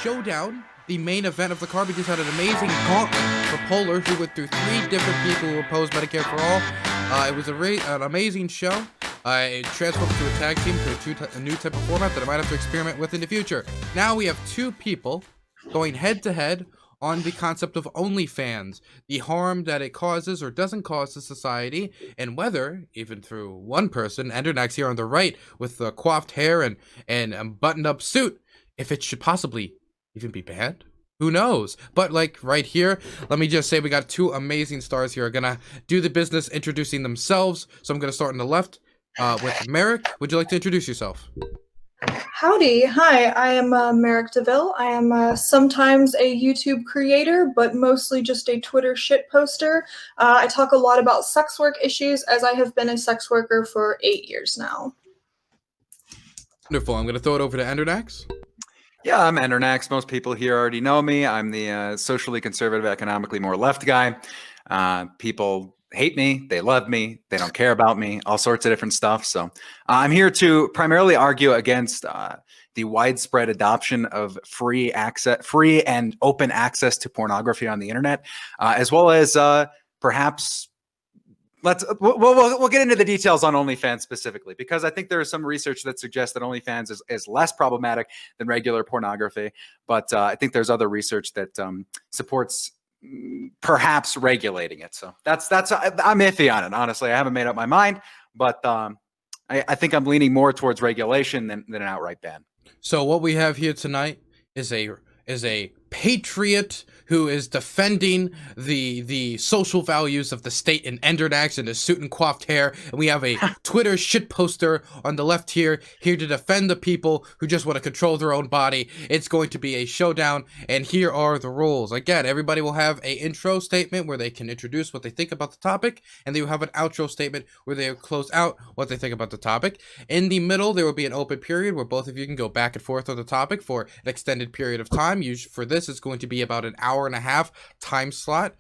showdown, the main event of the card. We just had an amazing gauntlet for Polar, who went through 3 different people who opposed Medicare for All. It was an amazing show. It transformed to a tag team to a new type of format that I might have to experiment with in the future. Now we have 2 people going head-to-head on the concept of Onlyfans, the harm that it causes or doesn't cause to society, and whether, even through one person, Endernax here on the right, with the coiffed hair and a buttoned-up suit, if it should possibly even be banned? Who knows? But like right here, let me just say we got 2 amazing stars here are gonna do the business introducing themselves. So I'm gonna start on the left with Merrick. Would you like to introduce yourself? Howdy. Hi, I am Merrick DeVille. I am sometimes a YouTube creator, but mostly just a Twitter shit poster. I talk a lot about sex work issues as I have been a sex worker for 8 years now. Wonderful. I'm going to throw it over to Endernax. Yeah, I'm Endernax. Most people here already know me. I'm the socially conservative, economically more left guy. People hate me, they love me, they don't care about me, all sorts of different stuff. So I'm here to primarily argue against the widespread adoption of free and open access to pornography on the internet, as well as perhaps we'll get into the details on OnlyFans specifically, because I think there is some research that suggests that OnlyFans is less problematic than regular pornography. But I think there's other research that supports perhaps regulating it. So that's I'm iffy on it, honestly. I haven't made up my mind, but I think I'm leaning more towards regulation than an outright ban. So what we have here tonight is a patriot who is defending the social values of the state in Endernax in his suit and coiffed hair, and we have a Twitter shit poster on the left here to defend the people who just want to control their own body. It's going to be a showdown, and here are the rules. Again, everybody will have a intro statement where they can introduce what they think about the topic, and they will have an outro statement where they close out what they think about the topic. In the middle, there will be an open period where both of you can go back and forth on the topic for an extended period of time. Usually for this, it's going to be about an hour and a half time slot.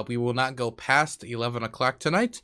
We will not go past 11 o'clock tonight.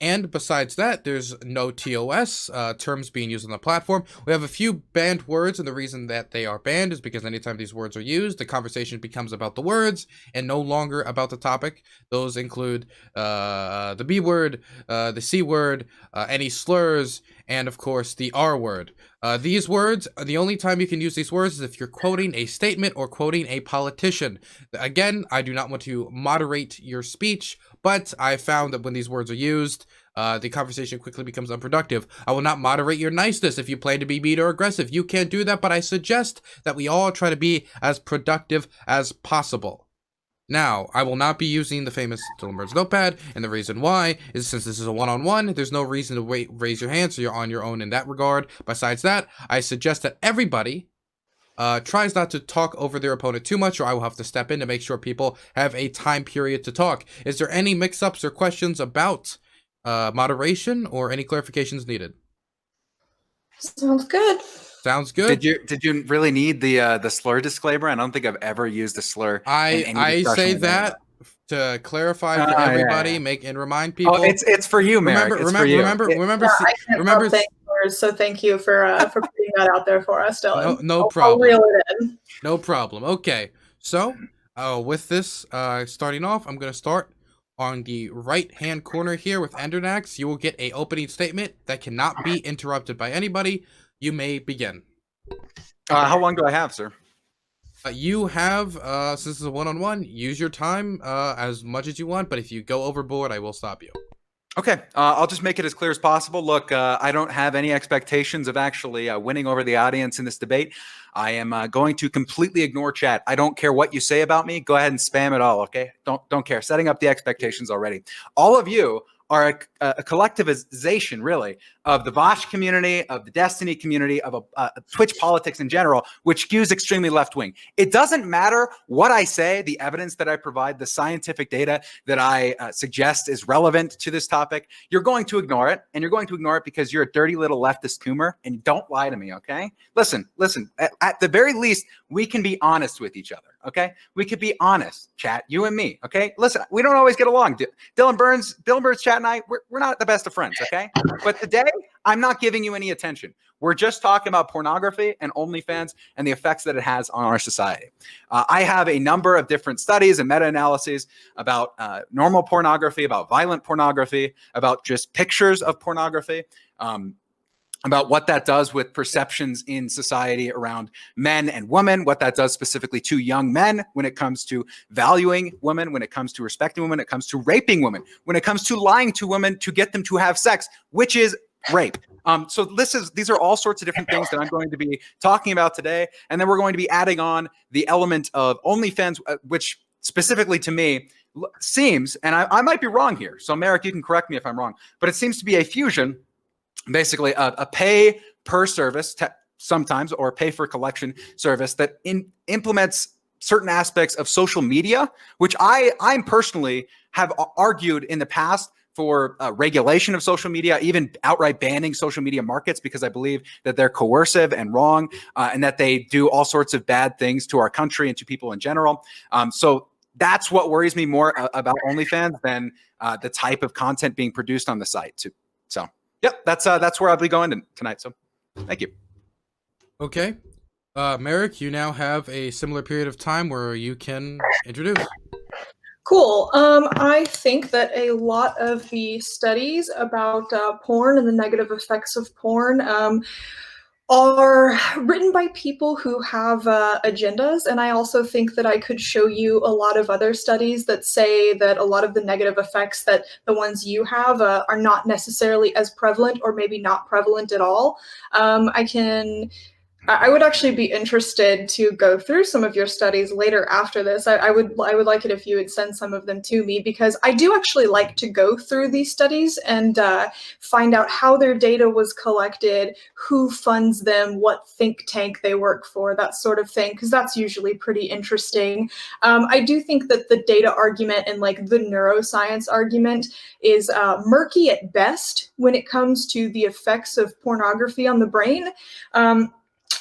And besides that, there's no TOS terms being used on the platform. We have a few banned words, and the reason that they are banned is because anytime these words are used, the conversation becomes about the words and no longer about the topic. Those include the B word, the C word, any slurs, and of course the R word. These words, the only time you can use these words is if you're quoting a statement or quoting a politician. Again, I do not want to moderate your speech, but I found that when these words are used, the conversation quickly becomes unproductive. I will not moderate your niceness if you plan to be mean or aggressive. You can't do that, but I suggest that we all try to be as productive as possible. Now, I will not be using the famous Dillenberg's notepad, and the reason why is since this is a one-on-one, there's no reason to raise your hand, so you're on your own in that regard. Besides that, I suggest that everybody tries not to talk over their opponent too much, or I will have to step in to make sure people have a time period to talk. Is there any mix-ups or questions about moderation, or any clarifications needed? Sounds good. Sounds good. Did you really need the slur disclaimer? I don't think I've ever used a slur. I say that to clarify for everybody, make and remind people. Oh, it's for you, Merrick. Remember. So thank you for putting that out there for us, Dylan. No problem. I'll reel it in. No problem. Okay, so with this starting off, I'm gonna start on the right-hand corner here with Endernax. You will get a opening statement that cannot be interrupted by anybody. You may begin. How long do I have, sir? You have, since this is a one-on-one, use your time as much as you want, but if you go overboard, I will stop you. Okay, I'll just make it as clear as possible. Look, I don't have any expectations of actually winning over the audience in this debate. I am going to completely ignore chat. I don't care what you say about me. Go ahead and spam it all, okay? Don't care. Setting up the expectations already. All of you are a collectivization, really, of the Vosh community, of the Destiny community, of Twitch politics in general, which skews extremely left-wing. It doesn't matter what I say, the evidence that I provide, the scientific data that I suggest is relevant to this topic. You're going to ignore it, and you're going to ignore it because you're a dirty little leftist coomer, and don't lie to me, okay? Listen, at the very least, we can be honest with each other, Okay, we could be honest, chat, you and me. Okay, listen, we don't always get along. Dylan Burns, chat, and I, we're not the best of friends. Okay, but today I'm not giving you any attention. We're just talking about pornography and OnlyFans and the effects that it has on our society. I have a number of different studies and meta-analyses about normal pornography, about violent pornography, about just pictures of pornography, about what that does with perceptions in society around men and women, what that does specifically to young men when it comes to valuing women, when it comes to respecting women, when it comes to raping women, when it comes to lying to women to get them to have sex, which is rape. So these are all sorts of different things that I'm going to be talking about today. And then we're going to be adding on the element of OnlyFans, which specifically to me seems, and I might be wrong here. So Merrick, you can correct me if I'm wrong, but it seems to be a fusion, basically a pay per service sometimes, or pay for collection service that implements certain aspects of social media, which I personally have argued in the past for regulation of social media, even outright banning social media markets, because I believe that they're coercive and wrong, and that they do all sorts of bad things to our country and to people in general. So that's what worries me more about OnlyFans than the type of content being produced on the site. So, yep, that's where I'll be going tonight. So, thank you. Okay, Merrick, you now have a similar period of time where you can introduce. Cool. I think that a lot of the studies about porn and the negative effects of porn are written by people who have agendas, and I also think that I could show you a lot of other studies that say that a lot of the negative effects that the ones you have are not necessarily as prevalent, or maybe not prevalent at all. I would actually be interested to go through some of your studies later after this. I would like it if you would send some of them to me, because I do actually like to go through these studies and find out how their data was collected, who funds them, what think tank they work for, that sort of thing, because that's usually pretty interesting. I do think that the data argument and like the neuroscience argument is murky at best when it comes to the effects of pornography on the brain.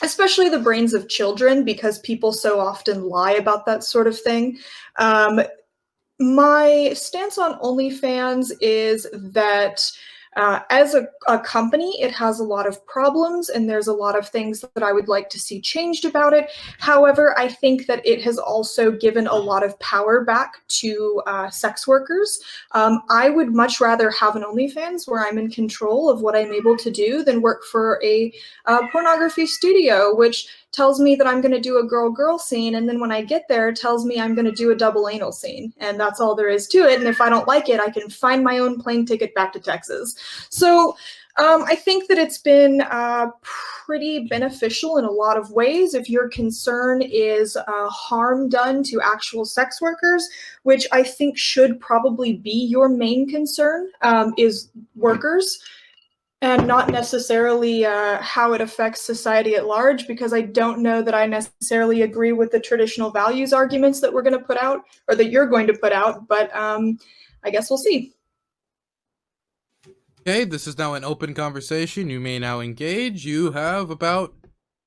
Especially the brains of children, because people so often lie about that sort of thing. My stance on OnlyFans is that as a company, it has a lot of problems, and there's a lot of things that I would like to see changed about it. However, I think that it has also given a lot of power back to sex workers. I would much rather have an OnlyFans where I'm in control of what I'm able to do than work for a pornography studio, which tells me that I'm going to do a girl-girl scene, and then when I get there, it tells me I'm going to do a double anal scene, and that's all there is to it. And if I don't like it, I can find my own plane ticket back to Texas. So I think that it's been pretty beneficial in a lot of ways. If your concern is harm done to actual sex workers, which I think should probably be your main concern, is workers, and not necessarily how it affects society at large, because I don't know that I necessarily agree with the traditional values arguments that we're going to put out, or that you're going to put out, but I guess we'll see. Okay, this is now an open conversation. You may now engage. You have about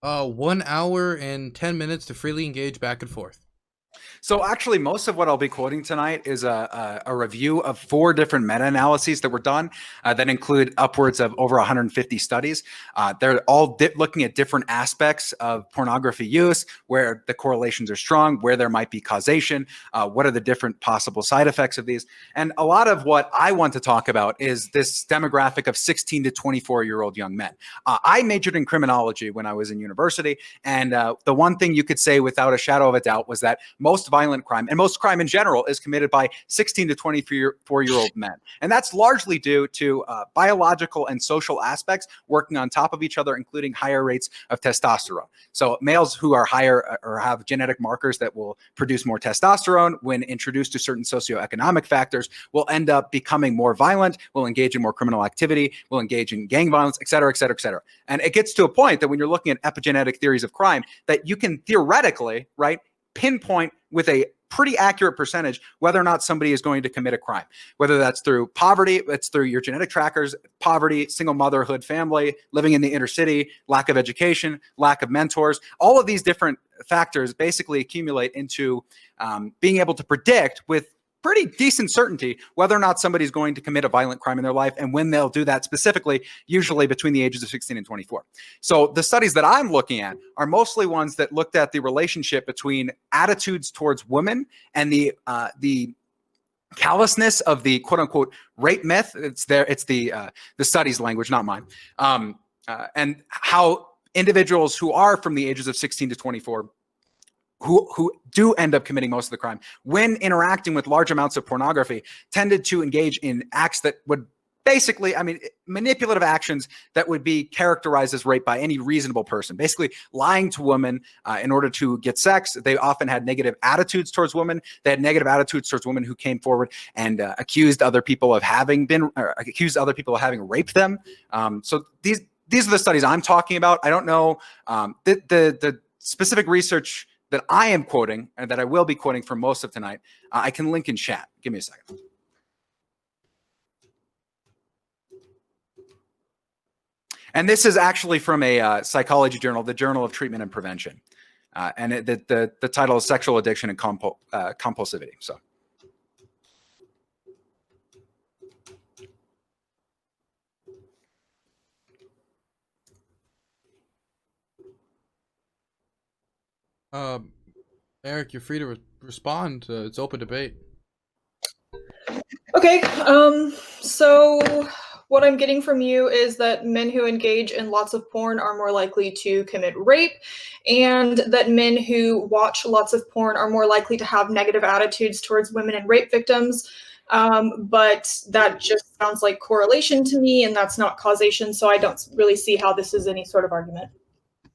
1 hour and 10 minutes to freely engage back and forth. So actually, most of what I'll be quoting tonight is a review of 4 different meta-analyses that were done that include upwards of over 150 studies. They're all looking at different aspects of pornography use, where the correlations are strong, where there might be causation, what are the different possible side effects of these. And a lot of what I want to talk about is this demographic of 16 to 24-year-old young men. I majored in criminology when I was in university, and the one thing you could say without a shadow of a doubt was that most violent crime, and most crime in general, is committed by 16 to 24-year-old men. And that's largely due to biological and social aspects working on top of each other, including higher rates of testosterone. So males who are higher or have genetic markers that will produce more testosterone when introduced to certain socioeconomic factors will end up becoming more violent, will engage in more criminal activity, will engage in gang violence, et cetera, et cetera, et cetera. And it gets to a point that when you're looking at epigenetic theories of crime, that you can theoretically, right, pinpoint with a pretty accurate percentage whether or not somebody is going to commit a crime, whether that's through poverty, it's through your genetic trackers, poverty, single motherhood, family, living in the inner city, lack of education, lack of mentors. All of these different factors basically accumulate into being able to predict with pretty decent certainty whether or not somebody's going to commit a violent crime in their life and when they'll do that, specifically, usually between the ages of 16 and 24. So the studies that I'm looking at are mostly ones that looked at the relationship between attitudes towards women and the callousness of the quote unquote rape myth. It's the studies language, not mine. And how individuals who are from the ages of 16 to 24 who do end up committing most of the crime, when interacting with large amounts of pornography, tended to engage in acts that would basically, I mean, manipulative actions that would be characterized as rape by any reasonable person. Basically, lying to women in order to get sex. They often had negative attitudes towards women. They had negative attitudes towards women who came forward and accused other people of having raped them. So these are the studies I'm talking about. I don't know the specific research that I am quoting and that I will be quoting for most of tonight. I can link in chat. Give me a second. And this is actually from a psychology journal, the Journal of Treatment and Prevention. And the title is Sexual Addiction and Compulsivity. So. Eric, you're free to respond. It's open debate. Okay, so what I'm getting from you is that men who engage in lots of porn are more likely to commit rape, and that men who watch lots of porn are more likely to have negative attitudes towards women and rape victims. But that just sounds like correlation to me, and that's not causation, so I don't really see how this is any sort of argument.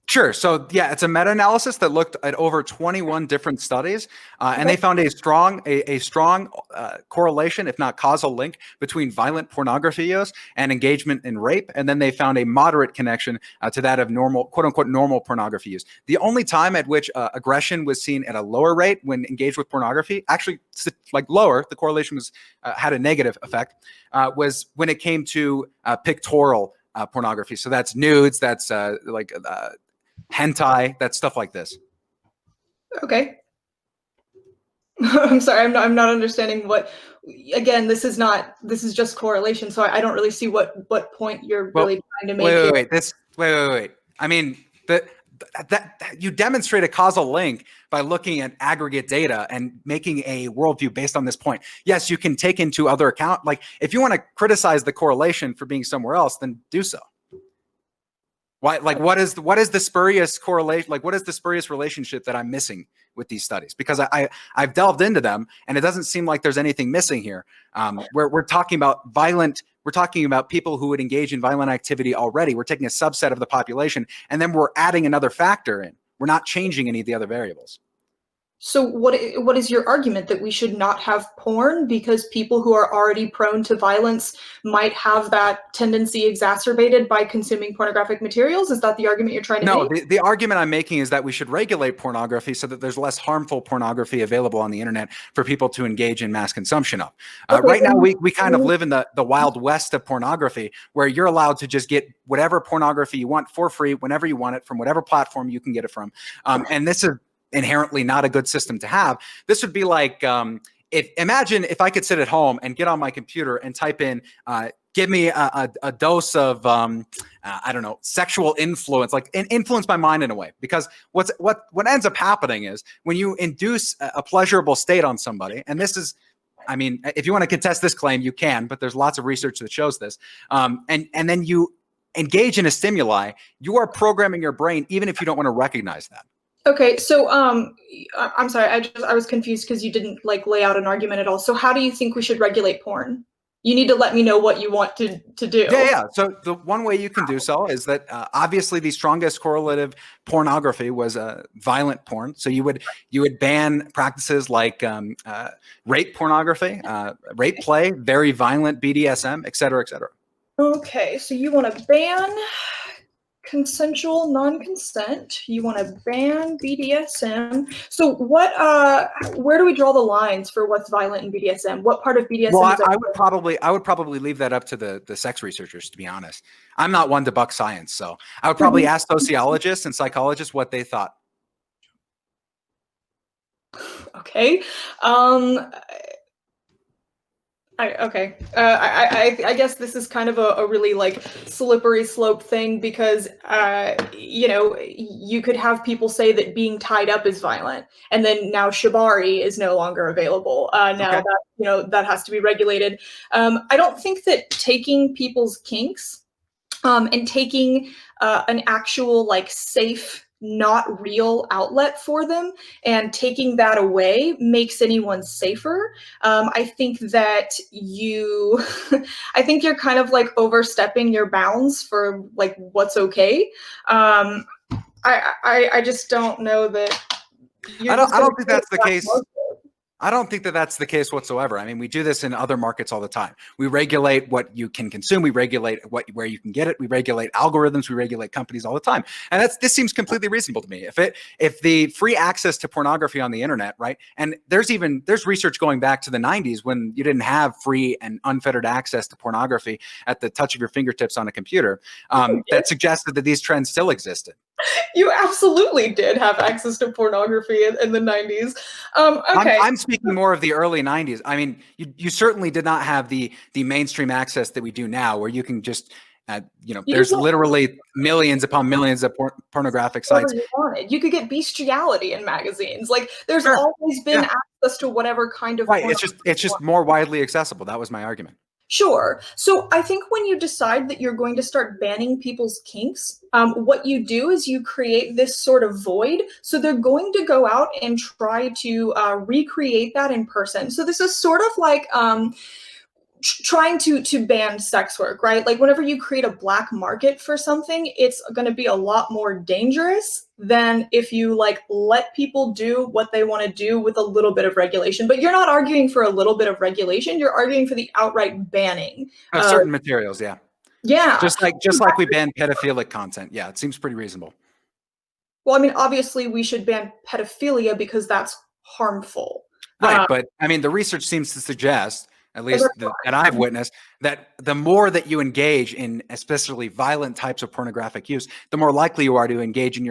Sure. So yeah, it's a meta-analysis that looked at over 21 different studies, and they found a strong correlation, if not causal link, between violent pornography use and engagement in rape. And then they found a moderate connection to that of normal, quote unquote, normal pornography use. The only time at which aggression was seen at a lower rate when engaged with pornography, actually like lower, the correlation was had a negative effect, was when it came to pictorial pornography. So that's nudes, that's hentai, that stuff like this. Okay. I'm sorry, I'm not understanding what. Again, this is just correlation, so I don't really see what point you're really trying to make. Wait. I mean, that you demonstrate a causal link by looking at aggregate data and making a worldview based on this point. Yes, you can take into other account, like if you want to criticize the correlation for being somewhere else, then do so. Why? Like, what is the spurious correlation? Like, what is the spurious relationship that I'm missing with these studies? Because I've delved into them, and it doesn't seem like there's anything missing here. We're talking about we're talking about people who would engage in violent activity already. We're taking a subset of the population, and then we're adding another factor in. We're not changing any of the other variables. So what is your argument, that we should not have porn because people who are already prone to violence might have that tendency exacerbated by consuming pornographic materials? Is that the argument you're trying to make? No, the argument I'm making is that we should regulate pornography so that there's less harmful pornography available on the internet for people to engage in mass consumption of. Right now, we kind of live in the wild west of pornography, where you're allowed to just get whatever pornography you want for free whenever you want it from whatever platform you can get it from. And this is inherently not a good system to have. This would be like, imagine if I could sit at home and get on my computer and type in, give me a dose of, I don't know, sexual influence, like influence my mind in a way. Because what ends up happening is when you induce a pleasurable state on somebody, and this is, I mean, if you want to contest this claim, you can, but there's lots of research that shows this. And then you engage in a stimuli, you are programming your brain, even if you don't want to recognize that. Okay, so I'm sorry, I was confused because you didn't like lay out an argument at all. So how do you think we should regulate porn? You need to let me know what you want to do. Yeah. So the one way you can do so is that obviously the strongest correlative pornography was violent porn. So you would ban practices like rape pornography, rape play, very violent BDSM, et cetera, et cetera. Okay, so you want to ban consensual non-consent. You want to ban BDSM. So what? Where do we draw the lines for what's violent in BDSM? What part of BDSM Well, is I would probably leave that up to the sex researchers, to be honest. I'm not one to buck science, so I would probably ask sociologists and psychologists what they thought. okay? I guess this is kind of a really like slippery slope thing because you know, you could have people say that being tied up is violent, and then now shibari is no longer available. Now Okay. that, you know, that has to be regulated. I don't think that taking people's kinks and taking an actual like safe, not real outlet for them and taking that away makes anyone safer. I think that you, I think you're kind of like overstepping your bounds for like what's okay. I just don't know that. I don't think that's the case. I don't think that that's the case whatsoever. I mean, we do this in other markets all the time. We regulate what you can consume. We regulate where you can get it. We regulate algorithms. We regulate companies all the time. And this seems completely reasonable to me. If the free access to pornography on the internet, right? And there's research going back to the 90s when you didn't have free and unfettered access to pornography at the touch of your fingertips on a computer, that suggested that these trends still existed. You absolutely did have access to pornography in the 90s. Okay. I'm speaking more of the early 90s. I mean, you certainly did not have the mainstream access that we do now, where you can just, you know, there's literally millions upon millions of pornographic sites. You wanted. You could get bestiality in magazines. Like, there's always been access to whatever kind of right. It's just more widely accessible. That was my argument. Sure. So I think when you decide that you're going to start banning people's kinks, what you do is you create this sort of void. So they're going to go out and try to recreate that in person. So this is sort of like trying to ban sex work, right? Like whenever you create a black market for something, it's going to be a lot more dangerous than if you like let people do what they want to do with a little bit of regulation. But you're not arguing for a little bit of regulation, you're arguing for the outright banning of certain materials. Yeah. Just like we ban pedophilic content. Yeah, it seems pretty reasonable. Well, I mean, obviously we should ban pedophilia because that's harmful. Right, but I mean, the research seems to suggest, at least that I've witnessed, that the more that you engage in especially violent types of pornographic use, the more likely you are to engage in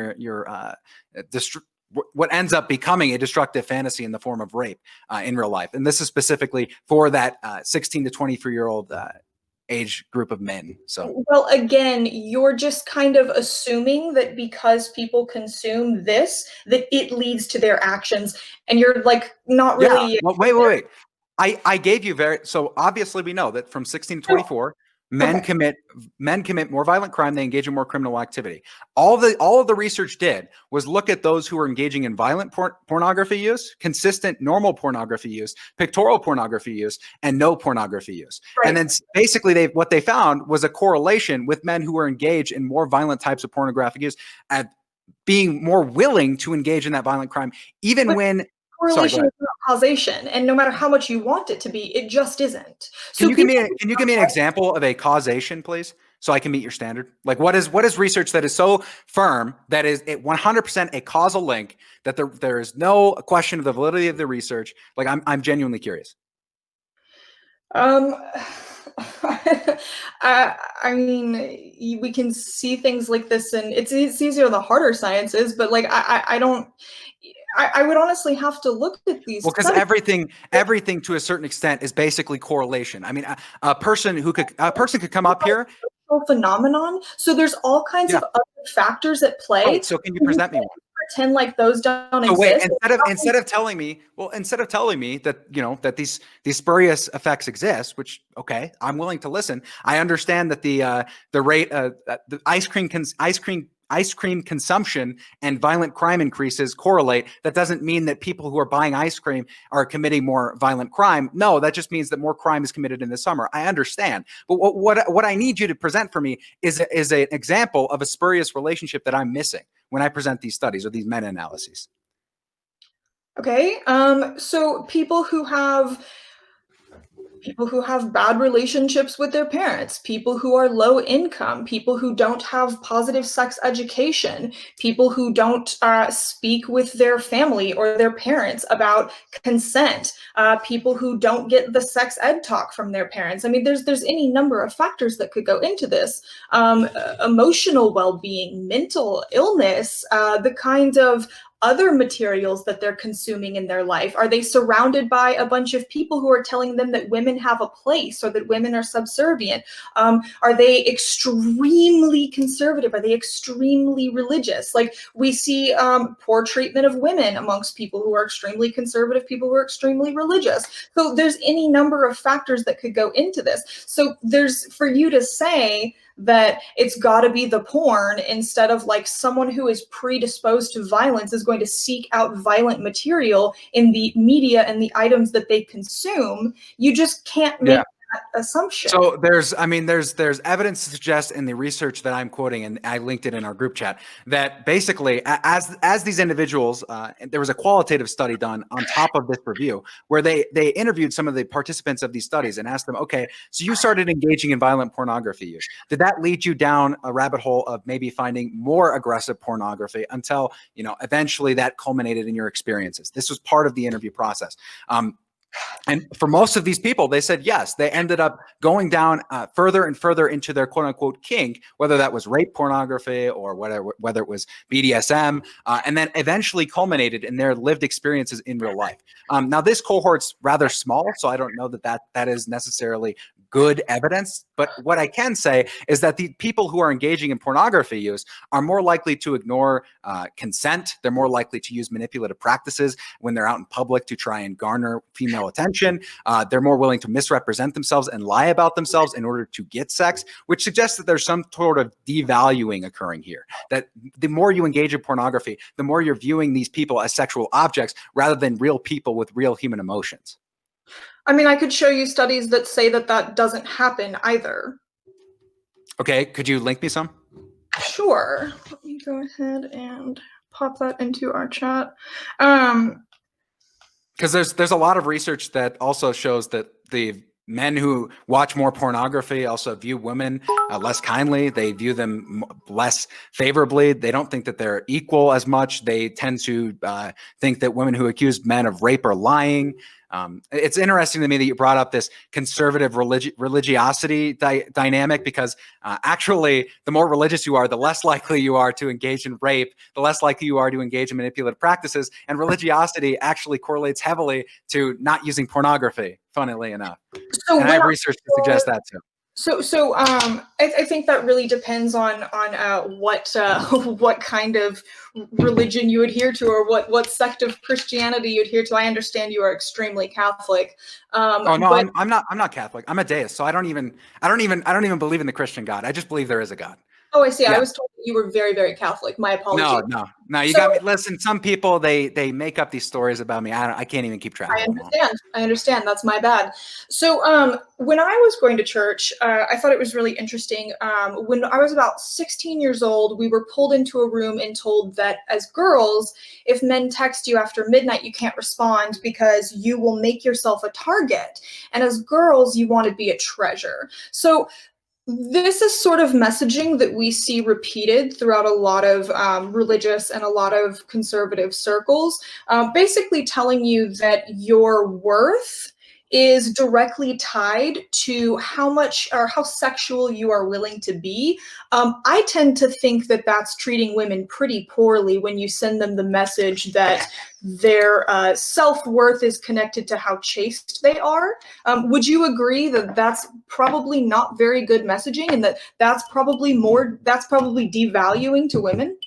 what ends up becoming a destructive fantasy in the form of rape in real life. And this is specifically for that 16 to 23-year-old age group of men. So, well, again, you're just kind of assuming that because people consume this, that it leads to their actions, and you're like not really. Yeah. Well, wait. I gave you so obviously we know that from 16 to 24, men commit more violent crime. They engage in more criminal activity. All of the research did was look at those who are engaging in violent pornography use, consistent normal pornography use, pictorial pornography use, and no pornography use. Right. And then basically what they found was a correlation with men who were engaged in more violent types of pornographic use and being more willing to engage in that violent crime, even when correlation is not causation, and no matter how much you want it to be, it just isn't. Can you give me an example of a causation, please, so I can meet your standard? Like, what is research that is so firm that is 100% a causal link that there is no question of the validity of the research? Like, I'm genuinely curious. I mean, we can see things like this, and it's easier in the harder sciences, but like I don't. I would honestly have to look at these. Well, because everything to a certain extent is basically correlation. I mean, a person could come up here. Phenomenon. So there's all kinds of other factors at play. Right, so can you present me one? Pretend like those don't exist. Wait, instead of telling me that, you know, that these spurious effects exist, which, okay, I'm willing to listen. I understand that the rate the ice cream consumption and violent crime increases correlate. That doesn't mean that people who are buying ice cream are committing more violent crime. No, that just means that more crime is committed in the summer. I understand. But what I need you to present for me is an example of a spurious relationship that I'm missing when I present these studies or these meta-analyses. Okay. So people who have People who have bad relationships with their parents, people who are low income, people who don't have positive sex education, people who don't speak with their family or their parents about consent, people who don't get the sex ed talk from their parents. I mean, there's any number of factors that could go into this. Emotional well-being, mental illness, the kind of other materials that they're consuming in their life? Are they surrounded by a bunch of people who are telling them that women have a place or that women are subservient? Are they extremely conservative? Are they extremely religious? Like we see poor treatment of women amongst people who are extremely conservative, people who are extremely religious. So there's any number of factors that could go into this. So there's, for you to say that it's got to be the porn instead of like someone who is predisposed to violence is going to seek out violent material in the media and the items that they consume, you just can't make that assumption. So there's evidence to suggest in the research that I'm quoting, and I linked it in our group chat, that basically as these individuals, there was a qualitative study done on top of this review where they interviewed some of the participants of these studies and asked them, okay, so you started engaging in violent pornography use. Did that lead you down a rabbit hole of maybe finding more aggressive pornography until, you know, eventually that culminated in your experiences? This was part of the interview process. And for most of these people, they said yes. They ended up going down further and further into their quote unquote kink, whether that was rape pornography or whether it was BDSM, and then eventually culminated in their lived experiences in real life. Now, this cohort's rather small, so I don't know that is necessarily good evidence. But what I can say is that the people who are engaging in pornography use are more likely to ignore consent. They're more likely to use manipulative practices when they're out in public to try and garner female attention. They're more willing to misrepresent themselves and lie about themselves in order to get sex, which suggests that there's some sort of devaluing occurring here. That the more you engage in pornography, the more you're viewing these people as sexual objects rather than real people with real human emotions. I mean, I could show you studies that say that that doesn't happen either. Okay, could you link me some? Sure. Let me go ahead and pop that into our chat. Because there's a lot of research that also shows that the men who watch more pornography also view women less kindly. They view them less favorably. They don't think that they're equal as much. They tend to think that women who accuse men of rape are lying. It's interesting to me that you brought up this conservative religiosity dynamic, because actually, the more religious you are, the less likely you are to engage in rape, the less likely you are to engage in manipulative practices. And religiosity actually correlates heavily to not using pornography, funnily enough. And I have research to suggest that too. So I think that really depends on what kind of religion you adhere to, or what sect of Christianity you adhere to. I understand you are extremely Catholic. Oh no, I'm not Catholic. I'm a deist, so I don't even believe in the Christian God. I just believe there is a God. Oh, I see. Yeah. I was told that you were very, very Catholic. My apologies. No. You got me. Listen, some people they make up these stories about me. I can't even keep track. I understand. That's my bad. So when I was going to church, I thought it was really interesting. When I was about 16 years old, we were pulled into a room and told that as girls, if men text you after midnight, you can't respond because you will make yourself a target. And as girls, you want to be a treasure. So this is sort of messaging that we see repeated throughout a lot of religious and a lot of conservative circles, basically telling you that your worth is directly tied to how much or how sexual you are willing to be. I tend to think that that's treating women pretty poorly when you send them the message that their self-worth is connected to how chaste they are. Would you agree that that's probably not very good messaging, and that that's probably devaluing to women?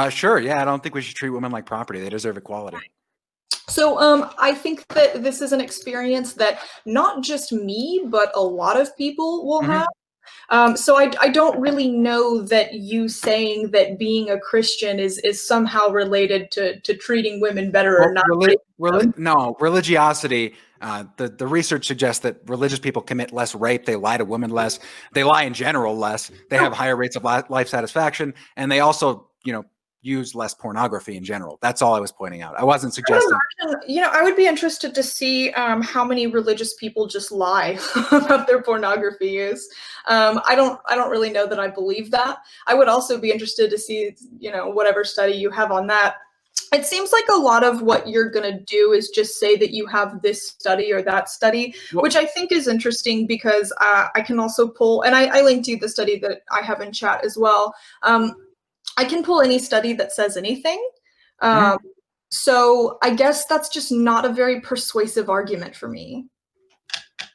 Sure. Yeah, I don't think we should treat women like property. They deserve equality. So I think that this is an experience that not just me, but a lot of people will have. So I don't really know that you saying that being a Christian is somehow related to treating women better or not. No, religiosity. The research suggests that religious people commit less rape. They lie to women less. They lie in general less. They have higher rates of life satisfaction, and they also, use less pornography in general. That's all I was pointing out. I wasn't suggesting. I would be interested to see how many religious people just lie about their pornography use. I don't really know that I believe that. I would also be interested to see, whatever study you have on that. It seems like a lot of what you're going to do is just say that you have this study or that study, which I think is interesting because I can also pull, and I linked you the study that I have in chat as well. I can pull any study that says anything. So I guess that's just not a very persuasive argument for me.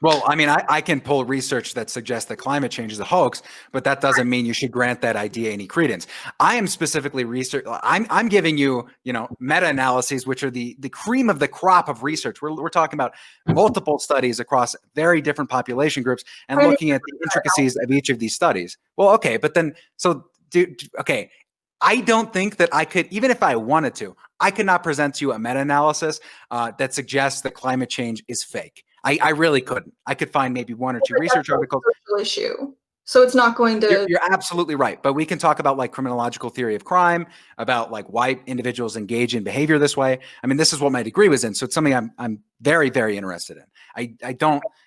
Well, I mean, I can pull research that suggests that climate change is a hoax, but that doesn't mean you should grant that idea any credence. I am specifically I'm giving you, meta-analyses, which are the cream of the crop of research. We're talking about multiple studies across very different population groups and looking at the intricacies of each of these studies. Well, okay, but then, okay. I don't think that I could, even if I wanted to, I could not present to you a meta-analysis that suggests that climate change is fake. I really couldn't. I could find maybe one or two research articles. Issue. So it's not going to. You're absolutely right. But we can talk about like criminological theory of crime, about like why individuals engage in behavior this way. I mean, this is what my degree was in. So it's something I'm very, very interested in.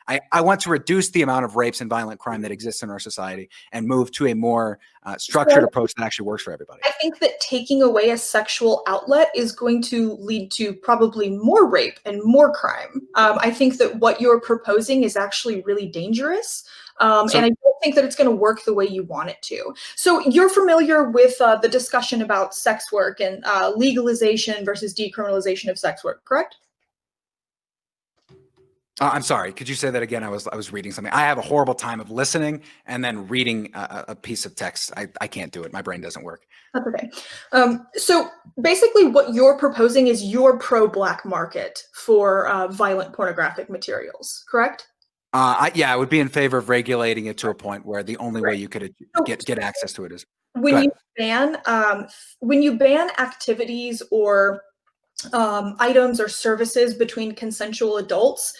I want to reduce the amount of rapes and violent crime that exists in our society and move to a more structured approach that actually works for everybody. I think that taking away a sexual outlet is going to lead to probably more rape and more crime. I think that what you're proposing is actually really dangerous. And I don't think that it's going to work the way you want it to. So you're familiar with the discussion about sex work and legalization versus decriminalization of sex work, correct? I'm sorry. Could you say that again? I was reading something. I have a horrible time of listening and then reading a piece of text. I can't do it. My brain doesn't work. That's okay. So basically what you're proposing is your pro-black market for violent pornographic materials, correct? Yeah, I would be in favor of regulating it to a point where the only way you could get access to it is when you ban activities or items or services between consensual adults.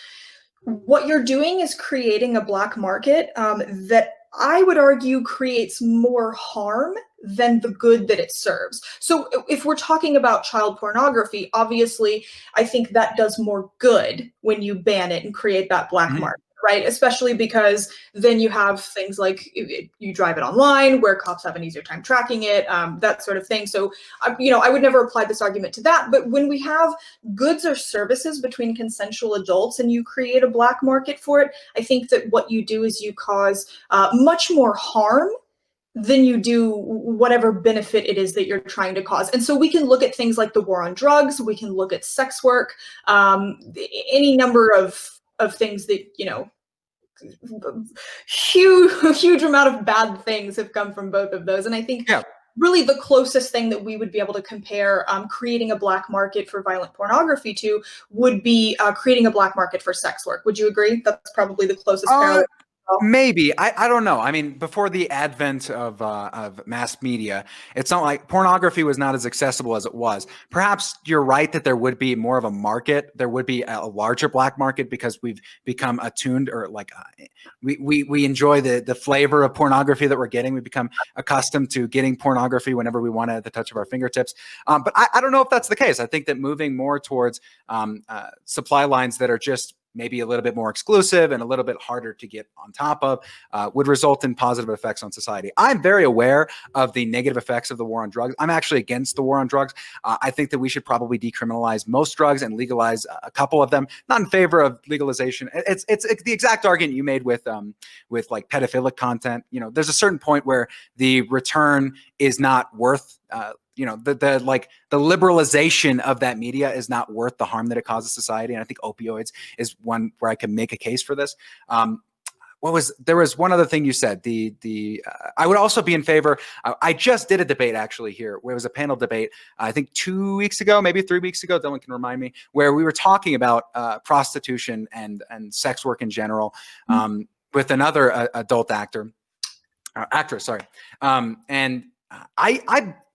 What you're doing is creating a black market that I would argue creates more harm than the good that it serves. So if we're talking about child pornography, obviously, I think that does more good when you ban it and create that black market. Right, especially because then you have things like you drive it online, where cops have an easier time tracking it, that sort of thing. So, I would never apply this argument to that. But when we have goods or services between consensual adults and you create a black market for it, I think that what you do is you cause much more harm than you do whatever benefit it is that you're trying to cause. And so we can look at things like the war on drugs. We can look at sex work, any number of things that, huge amount of bad things have come from both of those. And I think really the closest thing that we would be able to compare creating a black market for violent pornography to would be creating a black market for sex work. Would you agree? That's probably the closest parallel. Maybe. I don't know. I mean, before the advent of mass media, it's not like pornography was not as accessible as it was. Perhaps you're right that there would be more of a market. There would be a larger black market because we've become attuned, or like we enjoy the flavor of pornography that we're getting. We become accustomed to getting pornography whenever we want it at the touch of our fingertips. But I don't know if that's the case. I think that moving more towards supply lines that are just maybe a little bit more exclusive and a little bit harder to get on top of, would result in positive effects on society. I'm very aware of the negative effects of the war on drugs. I'm actually against the war on drugs. I think that we should probably decriminalize most drugs and legalize a couple of them. Not in favor of legalization. It's the exact argument you made with like pedophilic content. There's a certain point where the return is not worth the liberalization of that media is not worth the harm that it causes society. And I think opioids is one where I can make a case for this. There was one other thing you said. I would also be in favor. I just did a debate actually here, where it was a panel debate. I think 2 weeks ago, maybe 3 weeks ago. Dylan can remind me, where we were talking about prostitution and sex work in general with another adult actress. Sorry, and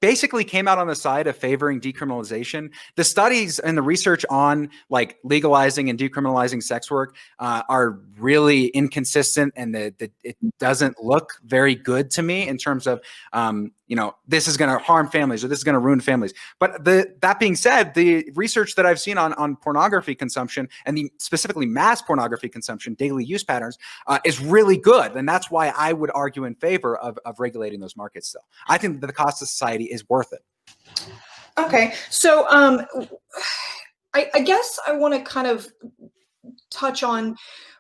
basically came out on the side of favoring decriminalization. The studies and the research on like legalizing and decriminalizing sex work are really inconsistent, and it doesn't look very good to me in terms of, you know, this is going to harm families or this is going to ruin families. But that being said, the research that I've seen on pornography consumption, and specifically mass pornography consumption, daily use patterns, is really good. And that's why I would argue in favor of regulating those markets still. I think that the cost to society is worth it. Okay, so I guess I want to kind of touch on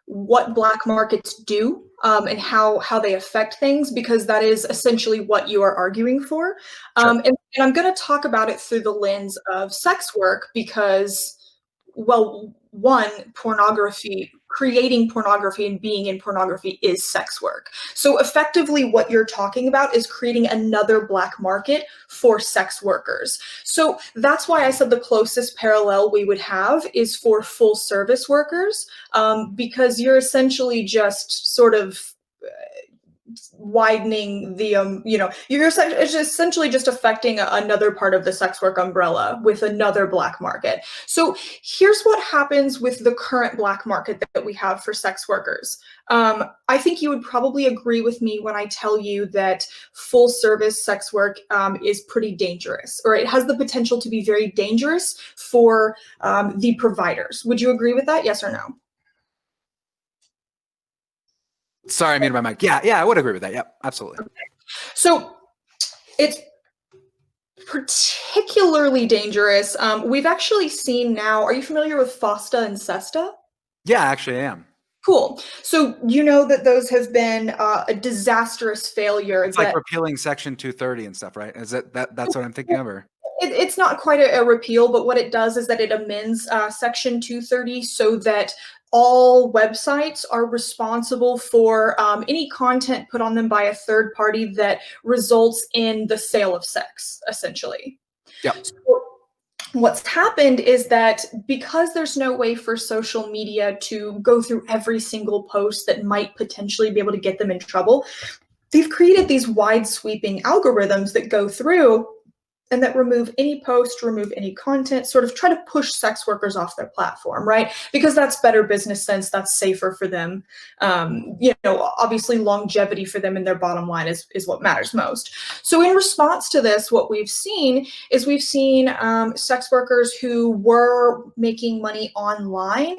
what black markets do and how they affect things, because that is essentially what you are arguing for. Sure. And I'm going to talk about it through the lens of sex work because, well, one, pornography, creating pornography and being in pornography is sex work. So effectively what you're talking about is creating another black market for sex workers. So that's why I said the closest parallel we would have is for full service workers, because you're essentially just sort of widening the you know, it's essentially just affecting another part of the sex work umbrella with another black market. So here's what happens with the current black market that we have for sex workers. I think you would probably agree with me when I tell you that full service sex work is pretty dangerous, or it has the potential to be very dangerous for the providers. Would you agree with that? Yes or no? Sorry, I muted my mic. Yeah, I would agree with that. Yep, absolutely. Okay. So it's particularly dangerous. We've actually seen now, are you familiar with FOSTA and SESTA? Yeah, actually I am. Cool. So you know that those have been a disastrous failure. It's like repealing Section 230 and stuff, right? Is that's what I'm thinking of? Or? It's not quite a repeal, but what it does is that it amends Section 230 so that all websites are responsible for any content put on them by a third party that results in the sale of sex, essentially. Yeah. So what's happened is that because there's no way for social media to go through every single post that might potentially be able to get them in trouble, they've created these wide sweeping algorithms that go through and that remove any post, remove any content, sort of try to push sex workers off their platform, right? Because that's better business sense, that's safer for them. You know, obviously longevity for them and their bottom line is what matters most. So in response to this, what we've seen is sex workers who were making money online.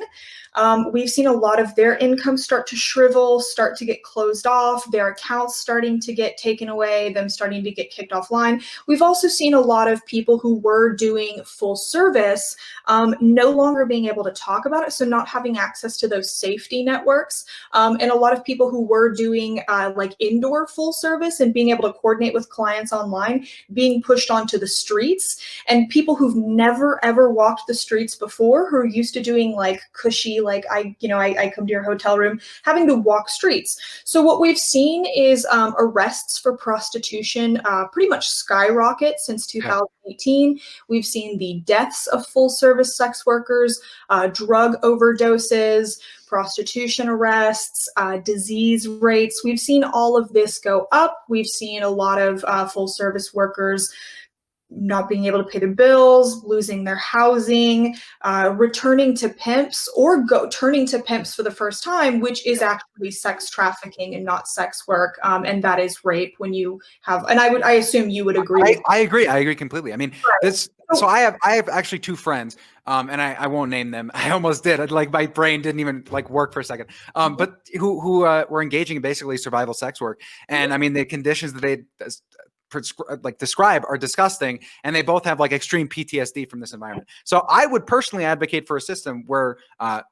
We've seen a lot of their income start to shrivel, start to get closed off, their accounts starting to get taken away, them starting to get kicked offline. We've also seen a lot of people who were doing full service no longer being able to talk about it, so not having access to those safety networks. And a lot of people who were doing like indoor full service and being able to coordinate with clients online being pushed onto the streets. And people who've never ever walked the streets before, who are used to doing like cushy, like I come to your hotel room, having to walk streets. So what we've seen is arrests for prostitution pretty much skyrocket since 2018. We've seen the deaths of full service sex workers, drug overdoses, prostitution arrests, disease rates. We've seen all of this go up. We've seen a lot of full service workers not being able to pay their bills, losing their housing, returning to pimps, or turning to pimps for the first time, which is actually sex trafficking and not sex work. And that is rape when you have, and I assume you would agree. I agree completely. I mean, so I have actually two friends, and I won't name them. I almost did. Like my brain didn't even like work for a second. But who were engaging in basically survival sex work. And I mean, the conditions that they describe are disgusting, and they both have like extreme PTSD from this environment. So I would personally advocate for a system where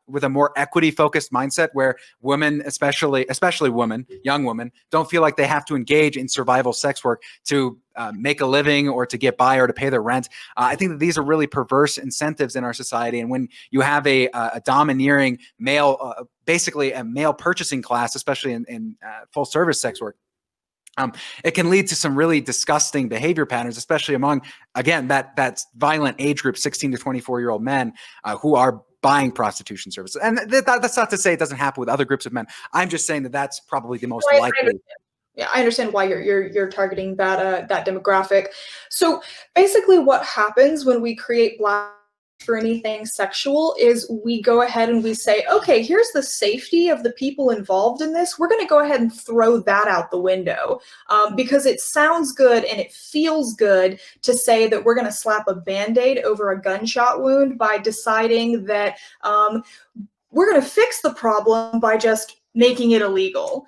with a more equity focused mindset, where women, especially women, young women, don't feel like they have to engage in survival sex work to make a living or to get by or to pay their rent. I think that these are really perverse incentives in our society. And when you have a domineering male, basically a male purchasing class, especially in full service sex work, it can lead to some really disgusting behavior patterns, especially among, again, that violent age group, 16 to 24-year-old men who are buying prostitution services. And that's not to say it doesn't happen with other groups of men. I'm just saying that that's probably the most likely. Yeah, I understand why you're targeting that demographic. So basically, what happens when we create black for anything sexual is we go ahead and we say, okay, here's the safety of the people involved in this. We're going to go ahead and throw that out the window because it sounds good and it feels good to say that we're going to slap a Band-Aid over a gunshot wound by deciding that we're going to fix the problem by just making it illegal.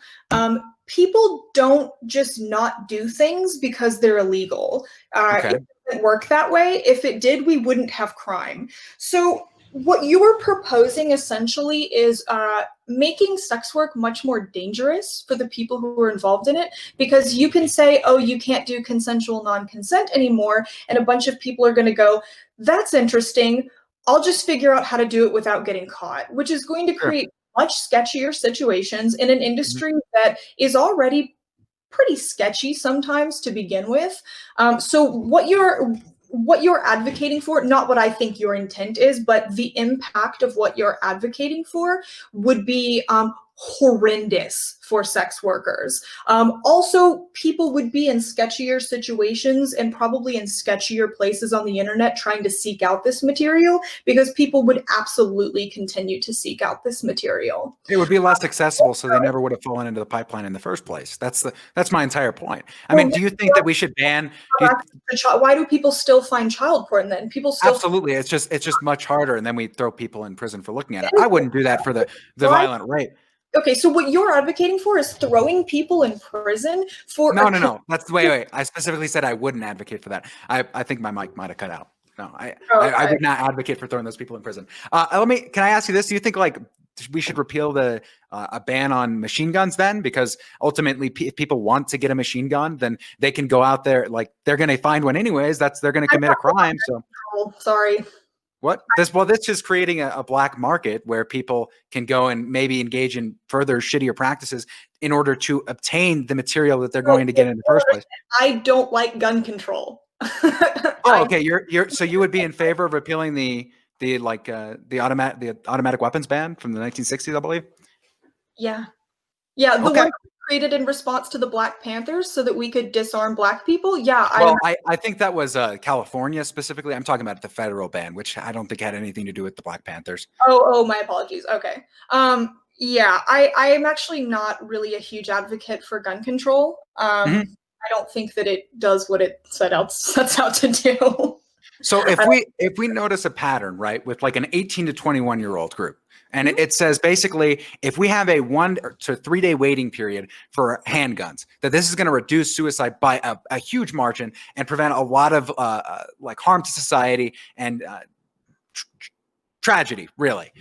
People don't just not do things because they're illegal. Okay. It doesn't work that way. If it did, we wouldn't have crime. So what you are proposing essentially is making sex work much more dangerous for the people who are involved in it, because you can say, oh, you can't do consensual non-consent anymore, and a bunch of people are going to go, that's interesting. I'll just figure out how to do it without getting caught, which is going to create much sketchier situations in an industry that is already pretty sketchy sometimes to begin with. So what you're advocating for, not what I think your intent is, but the impact of what you're advocating for would be horrendous for sex workers. Also, people would be in sketchier situations and probably in sketchier places on the internet trying to seek out this material, because people would absolutely continue to seek out this material. It would be less accessible, so they never would have fallen into the pipeline in the first place. That's my entire point. I mean, do you think that we should ban? Why do people still find child porn then? People still absolutely. It's just much harder, and then we throw people in prison for looking at it. I wouldn't do that for the violent rape. Okay, so what you're advocating for is throwing people in prison for no. That's wait. I specifically said I wouldn't advocate for that. I think my mic might have cut out. No, I would not advocate for throwing those people in prison. Can I ask you this? Do you think like we should repeal a ban on machine guns then? Because ultimately, if people want to get a machine gun, then they can go out there, like they're going to find one anyways. They're going to commit a crime. So sorry. What this is creating a black market where people can go and maybe engage in further shittier practices in order to obtain the material that they're going to get in the first place. I don't like gun control. Oh, okay. So you would be in favor of repealing the automatic weapons ban from the 1960s, I believe. Yeah, the one created in response to the Black Panthers so that we could disarm black people. Yeah. Well, I think that was California specifically. I'm talking about the federal ban, which I don't think had anything to do with the Black Panthers. Oh, my apologies. Okay. Yeah, I am actually not really a huge advocate for gun control. I don't think that it does what it sets out to do. So if we notice a pattern, right, with like an 18 to 21-year-old group, and it says basically, if we have a 1 to 3 day waiting period for handguns, that this is going to reduce suicide by a huge margin and prevent a lot of like harm to society and tragedy, really.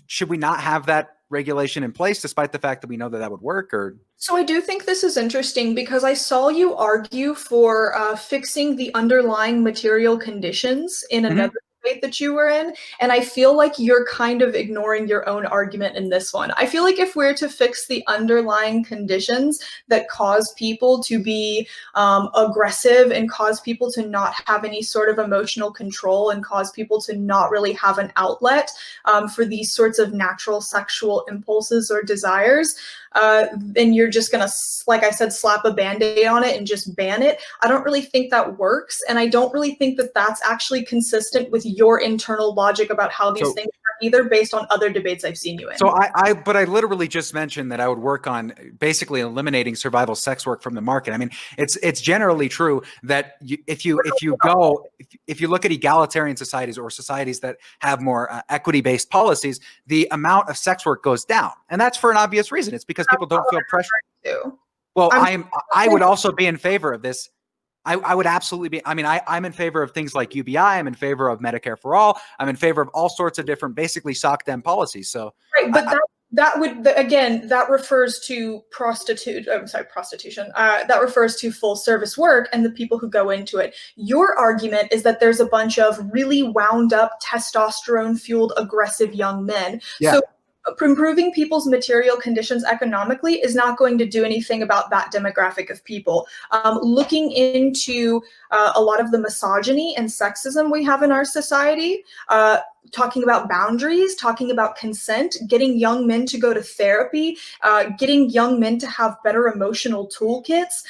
Should we not have that regulation in place, despite the fact that we know that would work? Or so I do think this is interesting because I saw you argue for fixing the underlying material conditions in another debate that you were in, and I feel like you're kind of ignoring your own argument in this one. I feel like if we're to fix the underlying conditions that cause people to be aggressive and cause people to not have any sort of emotional control and cause people to not really have an outlet for these sorts of natural sexual impulses or desires, then you're just gonna, like I said, slap a Band-Aid on it and just ban it. I don't really think that works, and I don't really think that that's actually consistent with your internal logic about how these things are either, based on other debates I've seen you in. So I literally just mentioned that I would work on basically eliminating survival sex work from the market. I mean, it's generally true that if you look at egalitarian societies or societies that have more equity-based policies, the amount of sex work goes down, and that's for an obvious reason. It's because people don't feel pressure. Well, I would also be in favor of this. I would absolutely be. I mean, I'm in favor of things like UBI. I'm in favor of Medicare for all. I'm in favor of all sorts of different, basically sock dem policies. So right, but that would, again, that refers to prostitution. That refers to full service work and the people who go into it. Your argument is that there's a bunch of really wound up, testosterone fueled, aggressive young men. Yeah. So improving people's material conditions economically is not going to do anything about that demographic of people. Looking into a lot of the misogyny and sexism we have in our society, talking about boundaries, talking about consent, getting young men to go to therapy, getting young men to have better emotional toolkits,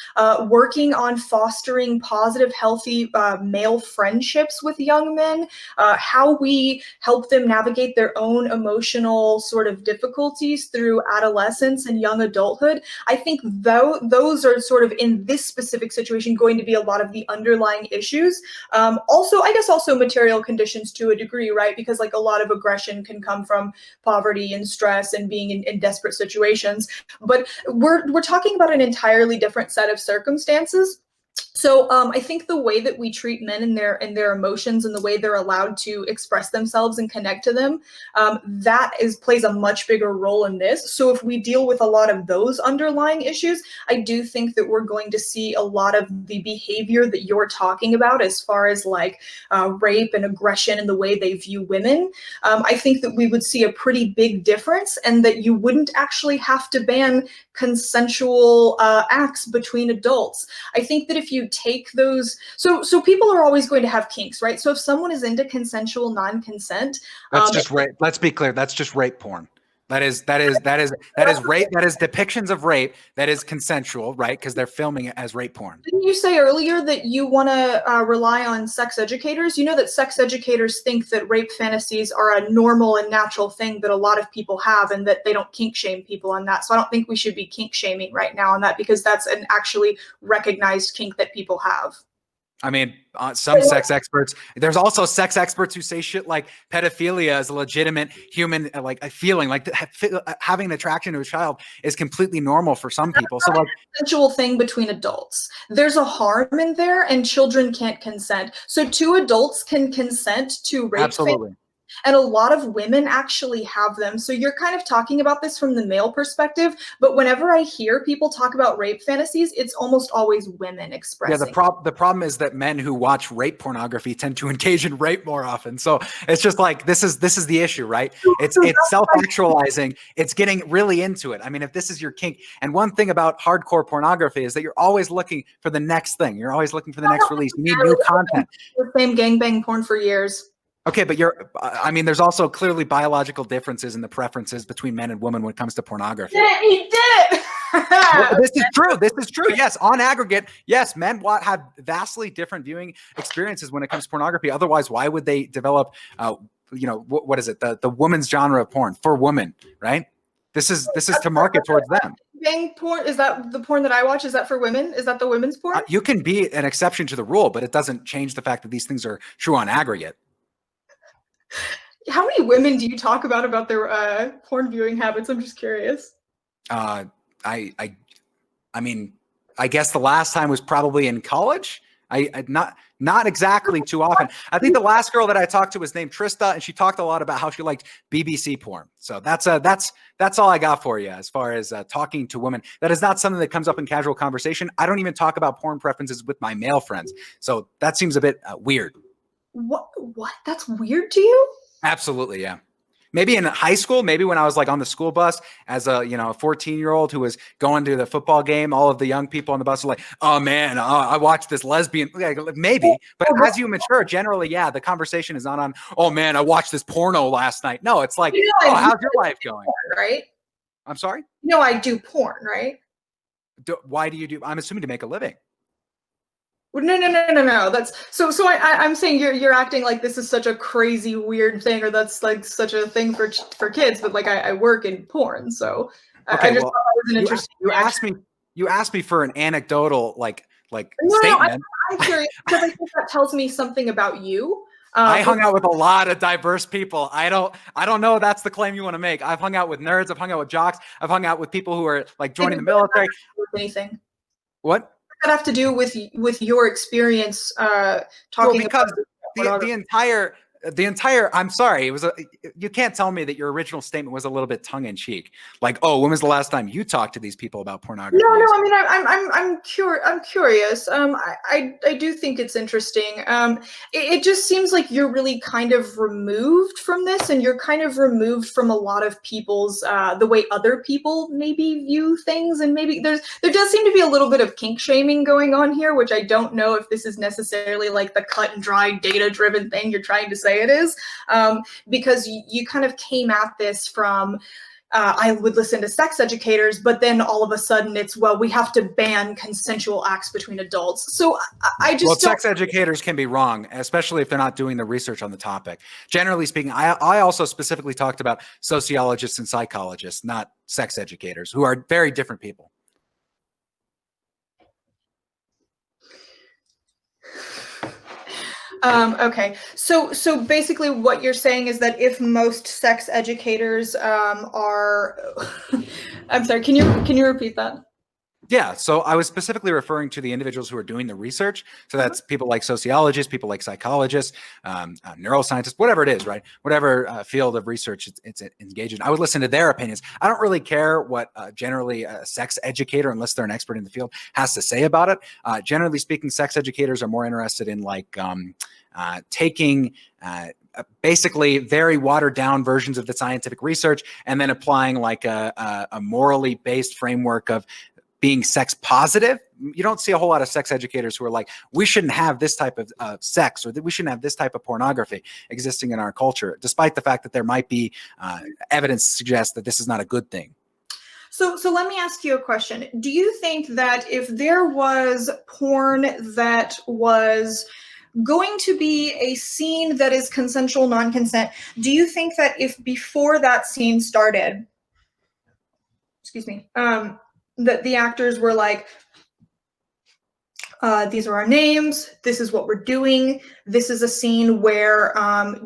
working on fostering positive, healthy male friendships with young men, how we help them navigate their own emotional sort of difficulties through adolescence and young adulthood. I think those are sort of, in this specific situation, going to be a lot of the underlying issues. Also, I guess also material conditions to a degree, right? Because like a lot of aggression can come from poverty and stress and being in desperate situations. But we're talking about an entirely different set of circumstances. So I think the way that we treat men and their emotions and the way they're allowed to express themselves and connect to them, plays a much bigger role in this. So if we deal with a lot of those underlying issues, I do think that we're going to see a lot of the behavior that you're talking about as far as like rape and aggression and the way they view women. I think that we would see a pretty big difference, and that you wouldn't actually have to ban consensual acts between adults. I think that if you take those, so people are always going to have kinks, right? So if someone is into consensual non-consent, that's just rape. Let's be clear. That's just rape porn. That is rape. That is depictions of rape. That is consensual, right? Because they're filming it as rape porn. Didn't you say earlier that you want to rely on sex educators? You know that sex educators think that rape fantasies are a normal and natural thing that a lot of people have, and that they don't kink shame people on that. So I don't think we should be kink shaming right now on that, because that's an actually recognized kink that people have. I mean, some sex experts, there's also sex experts who say shit like pedophilia is a legitimate human, like a feeling, like having an attraction to a child is completely normal for some people. So like consensual thing between adults, there's a harm in there, and children can't consent. So 2 adults can consent to rape. Absolutely. And a lot of women actually have them. So you're kind of talking about this from the male perspective, but whenever I hear people talk about rape fantasies, it's almost always women expressing. Yeah, the problem is that men who watch rape pornography tend to engage in rape more often. So it's just like, this is the issue, right? It's self-actualizing. It's getting really into it. I mean, if this is your kink, and one thing about hardcore pornography is that you're always looking for the next thing. You're always looking for the next release. You need new content. The same gangbang porn for years. Okay, but I mean, there's also clearly biological differences in the preferences between men and women when it comes to pornography. He did it! Well, this is true. This is true. Yes, on aggregate, yes, men have vastly different viewing experiences when it comes to pornography. Otherwise, why would they develop, what is it? The woman's genre of porn for women, right? This is to market towards them. Gang porn, is that the porn that I watch? Is that for women? Is that the women's porn? You can be an exception to the rule, but it doesn't change the fact that these things are true on aggregate. How many women do you talk about their porn viewing habits? I'm just curious. I mean, I guess the last time was probably in college. I not exactly too often. I think the last girl that I talked to was named Trista, and she talked a lot about how she liked BBC porn. So that's all I got for you as far as talking to women. That is not something that comes up in casual conversation. I don't even talk about porn preferences with my male friends. So that seems a bit weird. What? That's weird to you? Absolutely, yeah. Maybe in high school, maybe when I was like on the school bus as a 14-year-old who was going to the football game, all of the young people on the bus were like, "Oh man, I watched this lesbian." Maybe, but as you mature, generally, yeah, the conversation is not on, "Oh man, I watched this porno last night." No, it's like, "Oh, how's your life going?" Porn, right? I'm sorry? No, I do porn, right? Why do you do? I'm assuming to make a living. No. That's so. I'm saying you're acting like this is such a crazy weird thing, or that's like such a thing for kids. But like I work in porn, so okay, I just thought that was an interesting. You asked me for an anecdotal like no, statement. I'm curious because I think that tells me something about you. I hung out with a lot of diverse people. I don't know if that's the claim you want to make. I've hung out with nerds. I've hung out with jocks. I've hung out with people who are like joining the military. Anything? What? That have to do with your experience talking because about the entire I'm sorry, you can't tell me that your original statement was a little bit tongue in cheek, like, "Oh, when was the last time you talked to these people about pornography?" No, I mean I'm curious. I do think it's interesting. It just seems like you're really kind of removed from this, and you're kind of removed from a lot of people's the way other people maybe view things, and maybe there does seem to be a little bit of kink shaming going on here, which I don't know if this is necessarily like the cut and dry data driven thing you're trying to say. say it is, because you kind of came at this from, I would listen to sex educators, but then all of a sudden it's, well, we have to ban consensual acts between adults. So I just sex educators can be wrong, especially if they're not doing the research on the topic. Generally speaking, I also specifically talked about sociologists and psychologists, not sex educators, who are very different people. Okay, so basically what you're saying is that if most sex educators are, I'm sorry, can you repeat that? Yeah, so I was specifically referring to the individuals who are doing the research. So that's people like sociologists, people like psychologists, neuroscientists, whatever it is, right? Whatever field of research it's engaged in. I would listen to their opinions. I don't really care what generally a sex educator, unless they're an expert in the field, has to say about it. Generally speaking, sex educators are more interested in like taking basically very watered down versions of the scientific research and then applying like a morally based framework of being sex positive. You don't see a whole lot of sex educators who are like, we shouldn't have this type of sex, or that we shouldn't have this type of pornography existing in our culture, despite the fact that there might be evidence to suggest that this is not a good thing. So let me ask you a question. Do you think that if there was porn that was going to be a scene that is consensual non-consent, do you think that if before that scene started, excuse me, that the actors were like, these are our names, this is what we're doing, this is a scene where,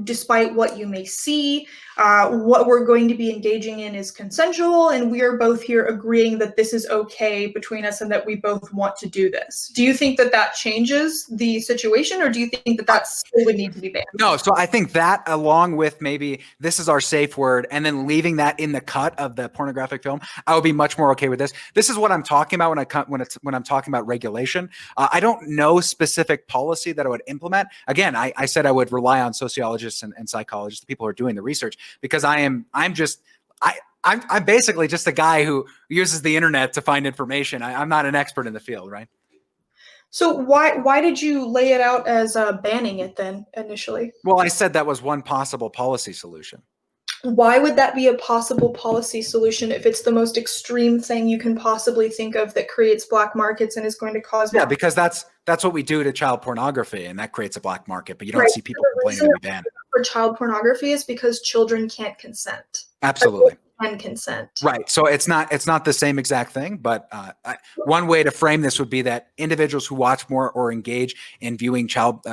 despite what you may see, what we're going to be engaging in is consensual, and we are both here agreeing that this is okay between us and that we both want to do this. Do you think that that changes the situation, or do you think that that still would need to be banned? No, so I think that, along with maybe this is our safe word, and then leaving that in the cut of the pornographic film, I would be much more okay with this. This is what I'm talking about when I'm talking about regulation. I don't know specific policy that I would implement. Again, I said I would rely on sociologists and psychologists, the people who are doing the research, because I'm basically just a guy who uses the internet to find information. I'm not an expert in the field, right? So why did you lay it out as banning it then initially? Well, I said that was one possible policy solution. Why would that be a possible policy solution if it's the most extreme thing you can possibly think of that creates black markets and is going to cause? Yeah, because that's what we do to child pornography, and that creates a black market. But you don't Right. see people complaining that we ban it. For child pornography is because children can't consent. Absolutely. Can consent. Right. So it's not the same exact thing, but one way to frame this would be that individuals who watch more or engage in viewing child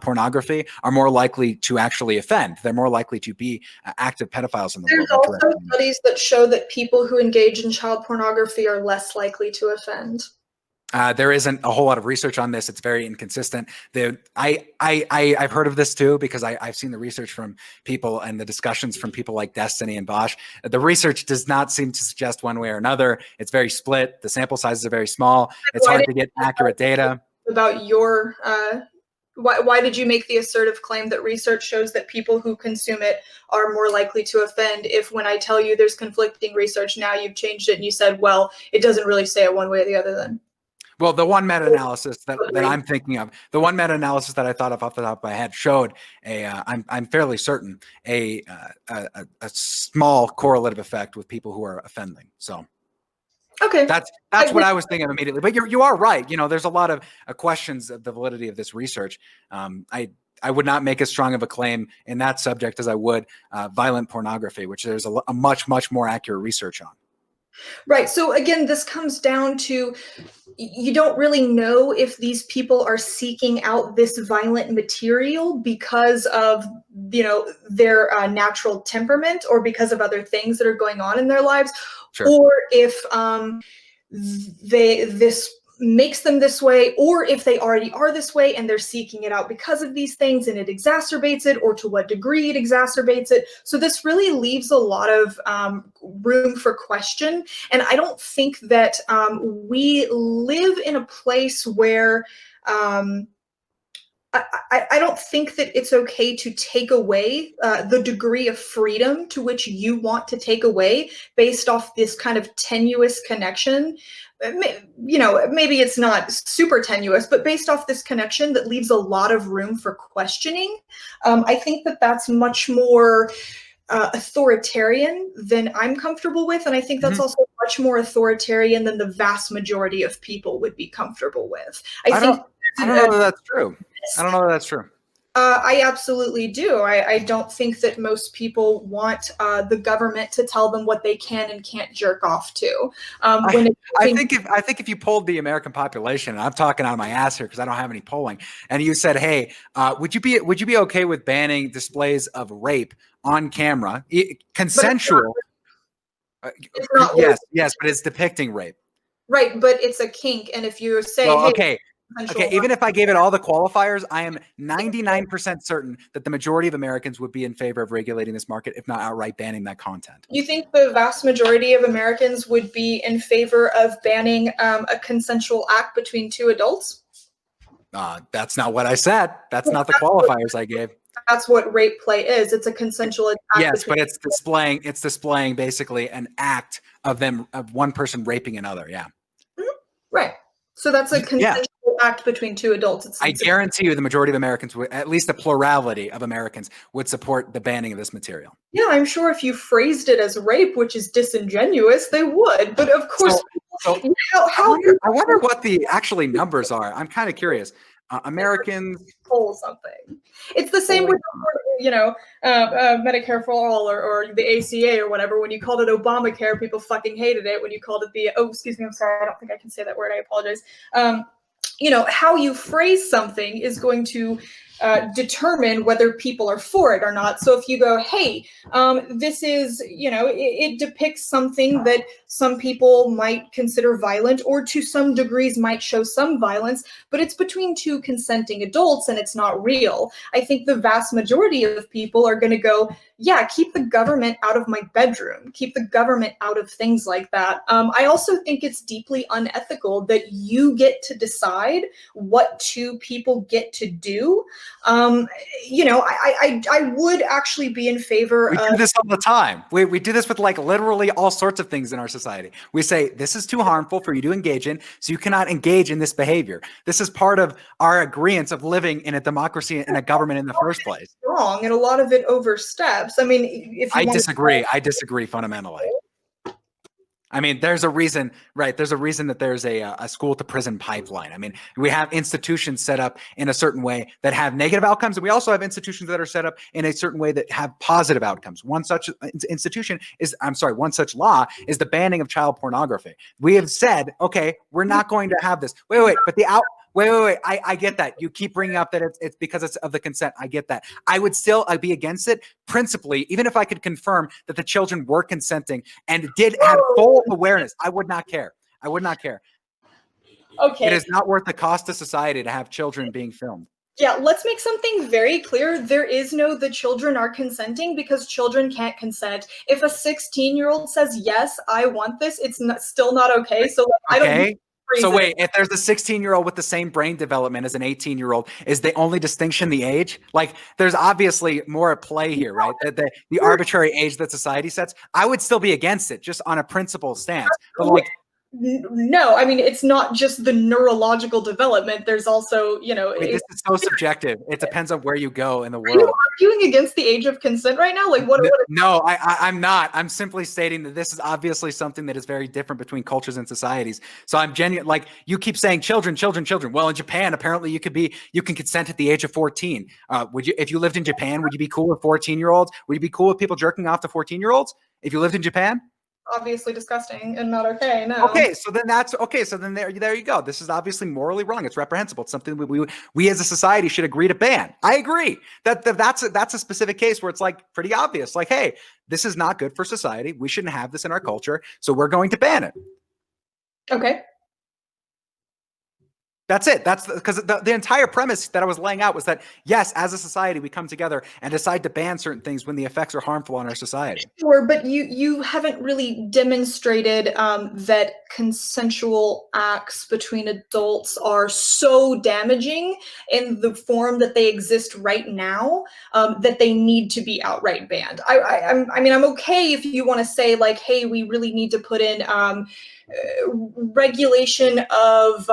pornography are more likely to actually offend. They're more likely to be active pedophiles in the world. There's also studies that show that people who engage in child pornography are less likely to offend. There isn't a whole lot of research on this. It's very inconsistent. I've heard of this too, because I've seen the research from people and the discussions from people like Destiny and Bosch. The research does not seem to suggest one way or another. It's very split. The sample sizes are very small. It's hard to get accurate data. About your, why did you make the assertive claim that research shows that people who consume it are more likely to offend, if when I tell you there's conflicting research, now you've changed it and you said, well, it doesn't really say it one way or the other then? Well, the one meta-analysis that I'm thinking of, the one meta-analysis that I thought of off the top of my head showed I'm fairly certain a small correlative effect with people who are offending. So okay, that's what I was thinking of immediately. But you are right. You know, there's a lot of questions of the validity of this research. I would not make as strong of a claim in that subject as I would violent pornography, which there's a much more accurate research on. Right. So again, this comes down to, you don't really know if these people are seeking out this violent material because of, their natural temperament, or because of other things that are going on in their lives, sure. Or if this makes them this way, or if they already are this way and they're seeking it out because of these things and it exacerbates it, or to what degree it exacerbates it. So this really leaves a lot of room for question. And I don't think that we live in a place where I I don't think that it's okay to take away the degree of freedom to which you want to take away based off this kind of tenuous connection. You know, maybe it's not super tenuous, but based off this connection that leaves a lot of room for questioning. I think that that's much more authoritarian than I'm comfortable with, and I think that's also much more authoritarian than the vast majority of people would be comfortable with. I don't know that that's true. I don't know that that's true. I absolutely do. I don't think that most people want the government to tell them what they can and can't jerk off to. I think if you polled the American population, and I'm talking out of my ass here because I don't have any polling, and you said, "Hey, would you be okay with banning displays of rape on camera, consensual?" It's not yes, but it's depicting rape. Right, but it's a kink, and if you say, well, "Hey." Okay, even if I gave it all the qualifiers, I am 99% certain that the majority of Americans would be in favor of regulating this market, if not outright banning that content. You think the vast majority of Americans would be in favor of banning a consensual act between two adults? That's not what I said. That's not the qualifiers I gave. That's what rape play is. It's a consensual act. Yes, but it's displaying basically an act of one person raping another. Yeah. Right. So that's a consensual act between two adults. I guarantee you the majority of Americans, at least the plurality of Americans, would support the banning of this material. Yeah, I'm sure if you phrased it as rape, which is disingenuous, they would. But of course, I wonder what the actually numbers are. I'm kind of curious. Americans poll something. It's the same with, you know, Medicare for all or the ACA or whatever. When you called it Obamacare, people fucking hated it. When you called it excuse me, I'm sorry, I don't think I can say that word. I apologize. You know, how you phrase something is going to determine whether people are for it or not. So if you go, hey, this is, you know, it depicts something that some people might consider violent or to some degrees might show some violence, but it's between two consenting adults and it's not real. I think the vast majority of people are going to go, yeah, keep the government out of my bedroom, keep the government out of things like that. I also think it's deeply unethical that you get to decide what two people get to do. You know, I would actually be in favor of— We do this all the time. We do this with like literally all sorts of things in our society. We say, this is too harmful for you to engage in, so you cannot engage in this behavior. This is part of our agreement of living in a democracy and a government in the first place. Wrong, and a lot of it oversteps. I mean, if you I disagree fundamentally. I mean, there's a reason, right? There's a reason that there's a school to prison pipeline. I mean, we have institutions set up in a certain way that have negative outcomes, and we also have institutions that are set up in a certain way that have positive outcomes. One such one such law is the banning of child pornography. We have said, okay, we're not going to have this. Wait, but Wait. I get that. You keep bringing up that it's because it's of the consent. I get that. I would still be against it principally, even if I could confirm that the children were consenting and did have full awareness. I would not care. I would not care. Okay. It is not worth the cost to society to have children being filmed. Yeah, let's make something very clear. There is no the children are consenting because children can't consent. If a 16-year-old says, yes, I want this, it's still not okay. So I don't— So wait, if there's a 16-year-old with the same brain development as an 18-year-old, is the only distinction the age? Like, there's obviously more at play here, right? The arbitrary age that society sets. I would still be against it, just on a principle stance. But like, no, I mean, it's not just the neurological development. There's also, you know— Wait, this is so subjective. It depends on where you go in the world. Are you arguing against the age of consent right now? Like, what? No, I'm not. I'm simply stating that this is obviously something that is very different between cultures and societies. So I'm genuine. Like, you keep saying children. Well, in Japan, apparently you can consent at the age of 14. Would you, if you lived in Japan, would you be cool with 14-year-olds? Would you be cool with people jerking off to 14-year-olds if you lived in Japan? Obviously disgusting and not okay. No. Okay, so then that's okay. So then there you go. This is obviously morally wrong. It's reprehensible. It's something we as a society should agree to ban. I agree that's a specific case where it's like pretty obvious. Like, hey, this is not good for society. We shouldn't have this in our culture, so we're going to ban it. Okay. That's it. That's because the entire premise that I was laying out was that, yes, as a society, we come together and decide to ban certain things when the effects are harmful on our society. Sure, but you haven't really demonstrated that consensual acts between adults are so damaging in the form that they exist right now, that they need to be outright banned. I mean, I'm okay if you want to say like, hey, we really need to put in regulation of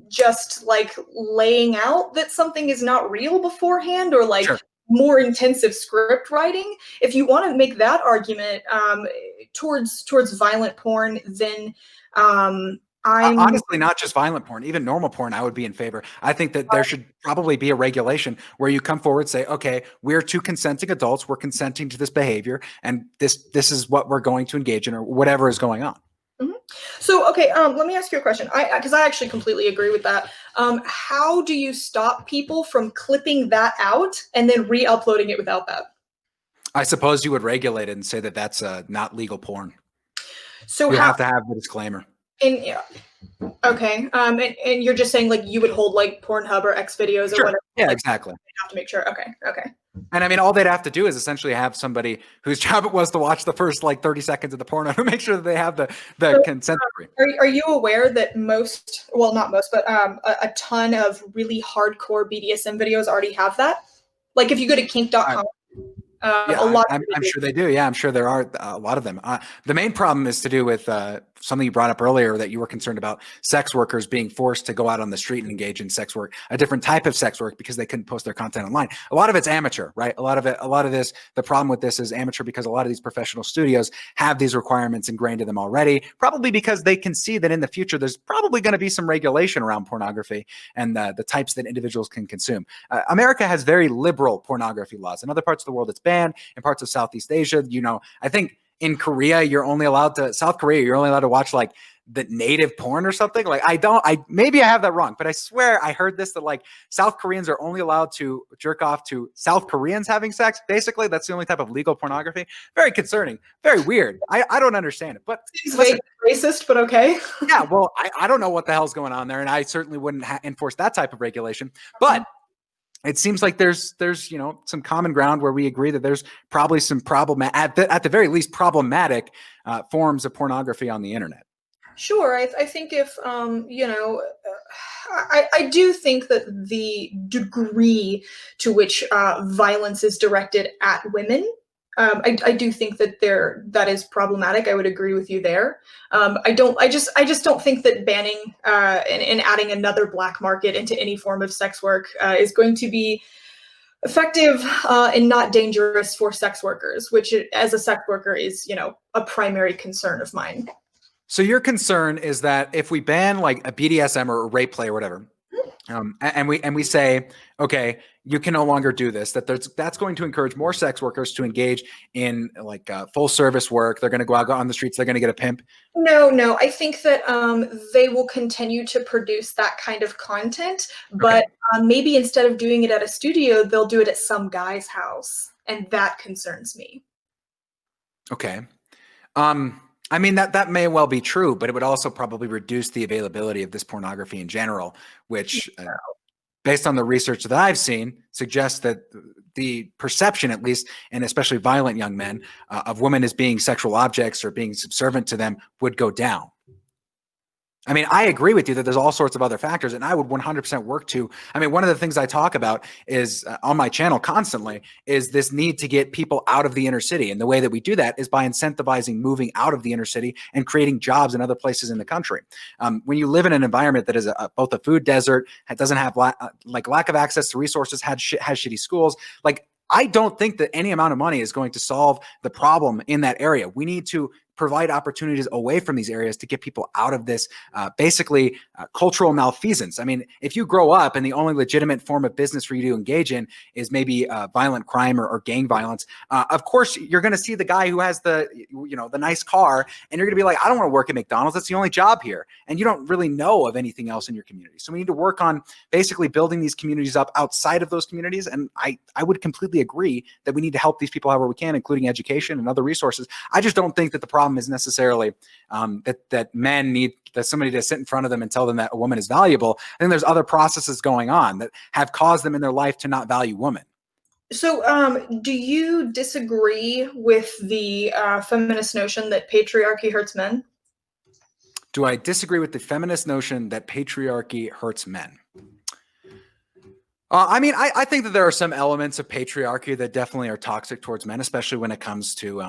just like laying out that something is not real beforehand, or like Sure. more intensive script writing. If you want to make that argument towards violent porn, then I'm honestly, not just violent porn, even normal porn, I would be in favor. I think that there should probably be a regulation where you come forward and say, okay, we're two consenting adults, we're consenting to this behavior, and this is what we're going to engage in, or whatever is going on. Mhm. So, okay, let me ask you a question. Because I actually completely agree with that. How do you stop people from clipping that out and then re-uploading it without that? I suppose you would regulate it and say that that's not legal porn. So You how? have to have the disclaimer. And yeah, okay, and you're just saying like you would hold like Pornhub or X videos or Sure. whatever. Yeah, like, exactly. you have to make sure. Okay, okay. And I mean, all they'd have to do is essentially have somebody whose job it was to watch the first like 30 seconds of the porno to make sure that they have the So, consent decree. Are you aware that most, well, not most, but a ton of really hardcore BDSM videos already have that? Like if you go to kink.com, Yeah, a lot. I'm sure they do. Yeah, I'm sure there are a lot of them. The main problem is to do with something you brought up earlier, that you were concerned about sex workers being forced to go out on the street and engage in sex work, a different type of sex work, because they couldn't post their content online. A lot of it's amateur, right? A lot of this, the problem with this is amateur because a lot of these professional studios have these requirements ingrained in them already, probably because they can see that in the future, there's probably going to be some regulation around pornography and the types that individuals can consume. America has very liberal pornography laws. In other parts of the world, it's banned. In parts of Southeast Asia, I think in Korea, South Korea, you're only allowed to watch like the native porn or something. Like maybe I have that wrong, but I swear I heard this, that like South Koreans are only allowed to jerk off to South Koreans having sex. Basically, that's the only type of legal pornography. Very concerning, very weird. I don't understand it, but Seems vague and racist, but okay. Yeah, well, I don't know what the hell's going on there, and I certainly wouldn't enforce that type of regulation, but it seems like there's some common ground where we agree that there's probably some at the very least problematic forms of pornography on the internet. Sure, I think if I do think that the degree to which violence is directed at women, I do think that that is problematic. I would agree with you there. I just don't think that banning and adding another black market into any form of sex work is going to be effective and not dangerous for sex workers, which as a sex worker is, a primary concern of mine. So your concern is that if we ban like a BDSM or a rape play or whatever, and we say, okay, you can no longer do this, that's going to encourage more sex workers to engage in like full service work. They're going to go out on the streets. They're going to get a pimp. No, I think that they will continue to produce that kind of content, but maybe instead of doing it at a studio, they'll do it at some guy's house, and that concerns me. Okay. I mean, that may well be true, but it would also probably reduce the availability of this pornography in general, which, based on the research that I've seen, suggests that the perception, at least, and especially violent young men, of women as being sexual objects or being subservient to them would go down. I mean, I agree with you that there's all sorts of other factors, and I would 100% work to. I mean, one of the things I talk about is on my channel constantly is this need to get people out of the inner city. And the way that we do that is by incentivizing moving out of the inner city and creating jobs in other places in the country. When you live in an environment that is both a food desert, doesn't have lack of access to resources, has shitty schools, like I don't think that any amount of money is going to solve the problem in that area. We need to provide opportunities away from these areas to get people out of this basically cultural malfeasance. I mean, if you grow up and the only legitimate form of business for you to engage in is maybe violent crime or gang violence, of course, you're going to see the guy who has the nice car, and you're going to be like, I don't want to work at McDonald's. That's the only job here. And you don't really know of anything else in your community. So we need to work on basically building these communities up outside of those communities. And I would completely agree that we need to help these people however we can, including education and other resources. I just don't think that the problem problem is necessarily that men need somebody to sit in front of them and tell them that a woman is valuable. I think there's other processes going on that have caused them in their life to not value women. So, do you disagree with the feminist notion that patriarchy hurts men? Do I disagree with the feminist notion that patriarchy hurts men? I mean, I think that there are some elements of patriarchy that definitely are toxic towards men, especially when it comes to,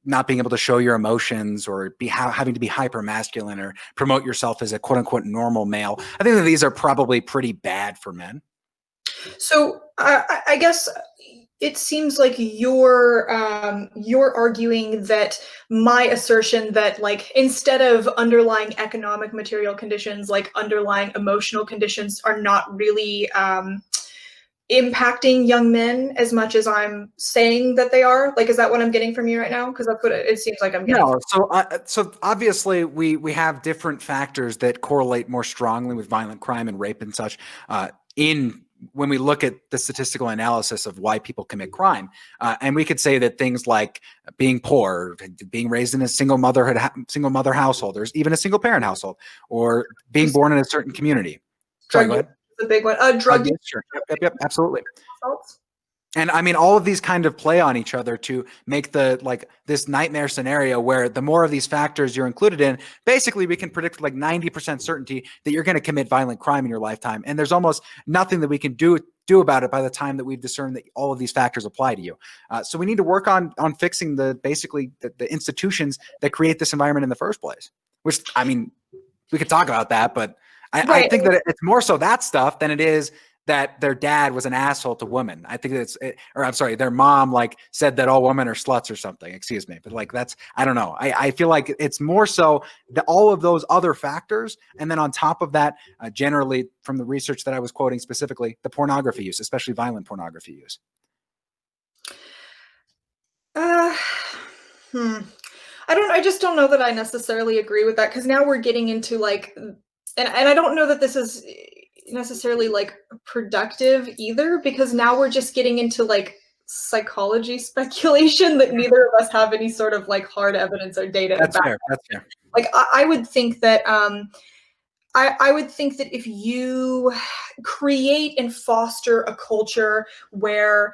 not being able to show your emotions or having to be hyper masculine or promote yourself as a quote unquote normal male. I think that these are probably pretty bad for men. So I guess it seems like you're arguing that my assertion that, like, instead of underlying economic material conditions, like underlying emotional conditions are not really impacting young men as much as I'm saying that they are. Like, is that what I'm getting from you right now? Because that's what it seems like I'm getting. No, so obviously we have different factors that correlate more strongly with violent crime and rape and such when we look at the statistical analysis of why people commit crime. And we could say that things like being poor, being raised in a single mother household, or even a single parent household, or being born in a certain community. Sorry, go ahead. The big one. Drug use. Sure. Yep, absolutely. And I mean, all of these kind of play on each other to make this nightmare scenario where the more of these factors you're included in, basically we can predict like 90% certainty that you're going to commit violent crime in your lifetime. And there's almost nothing that we can do about it by the time that we've discerned that all of these factors apply to you. So we need to work on fixing the institutions that create this environment in the first place, which, I mean, we could talk about that, but I think that it's more so that stuff than it is that their dad was an asshole to women. I think their mom said that all women are sluts or something, excuse me. But I don't know. I feel like it's more so all of those other factors. And then on top of that, generally from the research that I was quoting specifically, the pornography use, especially violent pornography use. I just don't know that I necessarily agree with that, because now we're getting into and I don't know that this is necessarily productive either, because now we're just getting into psychology speculation that neither of us have any sort of hard evidence or data That's about. Fair. That's fair. I would think that I would think that if you create and foster a culture where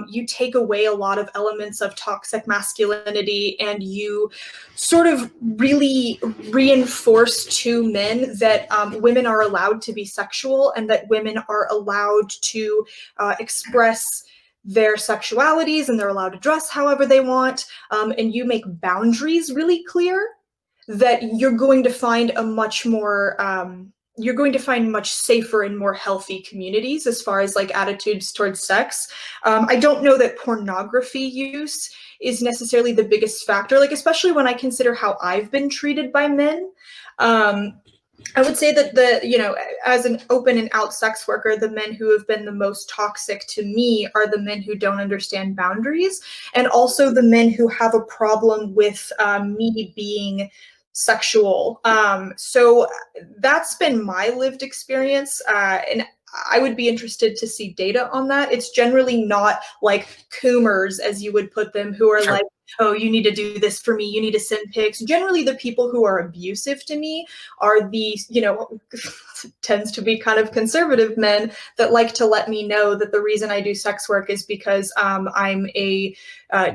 you take away a lot of elements of toxic masculinity and you sort of really reinforce to men that women are allowed to be sexual and that women are allowed to express their sexualities and they're allowed to dress however they want, and you make boundaries really clear, that you're going to find much safer and more healthy communities as far as attitudes towards sex. I don't know that pornography use is necessarily the biggest factor, especially when I consider how I've been treated by men. I would say that as an open and out sex worker, the men who have been the most toxic to me are the men who don't understand boundaries, and also the men who have a problem with me being sexual. So that's been my lived experience, and I would be interested to see data on that. It's generally not coomers, as you would put them, who are Sure. Oh, you need to do this for me, you need to send pics. Generally, the people who are abusive to me are the, tends to be kind of conservative men that like to let me know that the reason I do sex work is because I'm a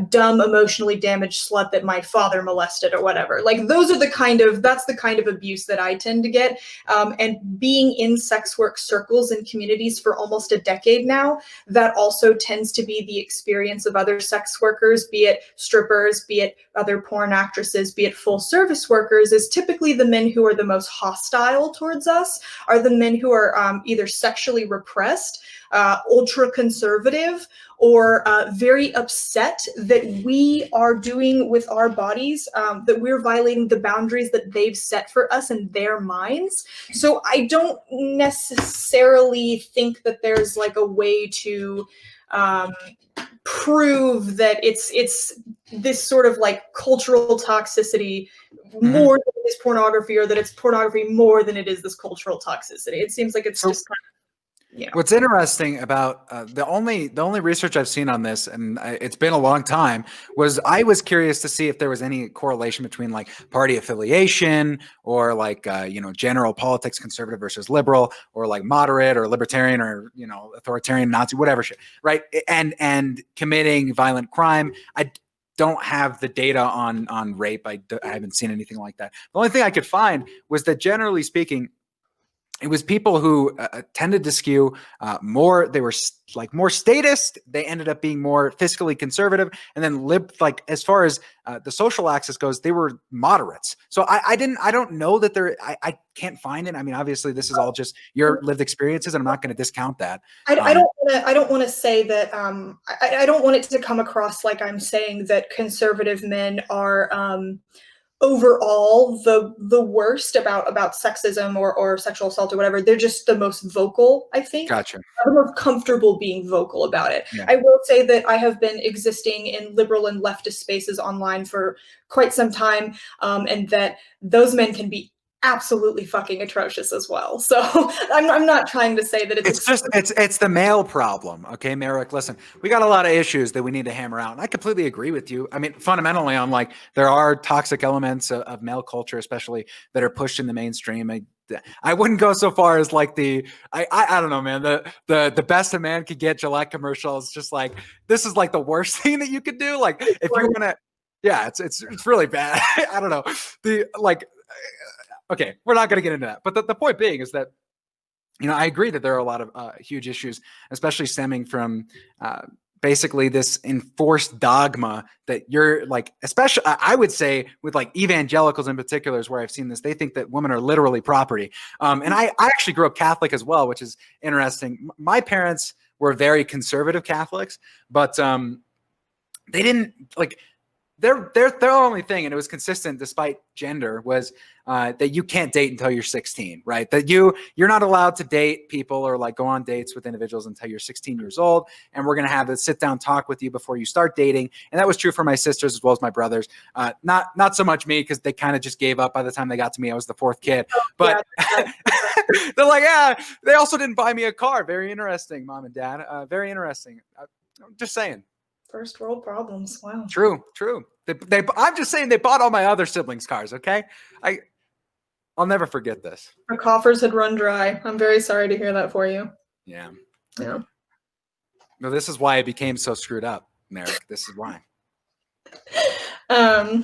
dumb, emotionally damaged slut that my father molested or whatever. That's the kind of abuse that I tend to get. And being in sex work circles and communities for almost a decade now, that also tends to be the experience of other sex workers, be it strippers, be it other porn actresses, be it full service workers, is typically the men who are the most hostile towards us are the men who are either sexually repressed, ultra conservative, or very upset that we are doing with our bodies, that we're violating the boundaries that they've set for us in their minds. So I don't necessarily think that there's a way to prove that it's this sort of cultural toxicity more than it is pornography, or that it's pornography more than it is this cultural toxicity. It seems like it's just kind Yeah. What's interesting about the only research I've seen on this, and it's been a long time, was I was curious to see if there was any correlation between like party affiliation or like general politics, conservative versus liberal, or like moderate or libertarian or authoritarian, Nazi, whatever shit, right? And committing violent crime. I don't have the data on rape. I haven't seen anything like that. The only thing I could find was that generally speaking, it was people who tended to skew more. They were like more statist. They ended up being more fiscally conservative, and then like as far as the social axis goes, they were moderates. So I don't know that I can't find it. I mean, obviously, this is all just your lived experiences, and I'm not going to discount that. I don't want to say that. I don't want it to come across like I'm saying that conservative men are overall the worst about sexism or sexual assault or whatever. They're just the most vocal, I think. Gotcha. The most comfortable being vocal about it. Yeah. I will say that I have been existing in liberal and leftist spaces online for quite some time, and that those men can be absolutely fucking atrocious as well. So I'm not trying to say that it's the male problem. Okay, Merrick, listen, we got a lot of issues that we need to hammer out. And I completely agree with you. I mean, fundamentally on like, there are toxic elements of male culture, especially that are pushed in the mainstream. I wouldn't go so far as like I don't know, man, the best a man could get Gillette commercials. Just like, this is like the worst thing that you could do. Like if you want to, yeah, it's really bad. I don't know. Okay, we're not going to get into that. But the point being is that, I agree that there are a lot of huge issues, especially stemming from basically this enforced dogma that you're like, especially, I would say with like evangelicals in particular is where I've seen this. They think that women are literally property. And I actually grew up Catholic as well, which is interesting. My parents were very conservative Catholics, but they didn't like, their only thing, and it was consistent despite gender, was that you can't date until you're 16, right? That you're not allowed to date people or like go on dates with individuals until you're 16 years old, and we're gonna have a sit down talk with you before you start dating. And that was true for my sisters as well as my brothers. Not so much me, because they kind of just gave up by the time they got to me. I was the fourth kid, but they're like, yeah. They also didn't buy me a car. Very interesting, mom and dad. Very interesting. I'm just saying. First world problems. Wow. True. I'm just saying they bought all my other siblings cars. Okay, I'll never forget this. Our coffers had run dry. I'm very sorry to hear that for you. Yeah. Yeah. No, this is why it became so screwed up, Merrick. This is why. God,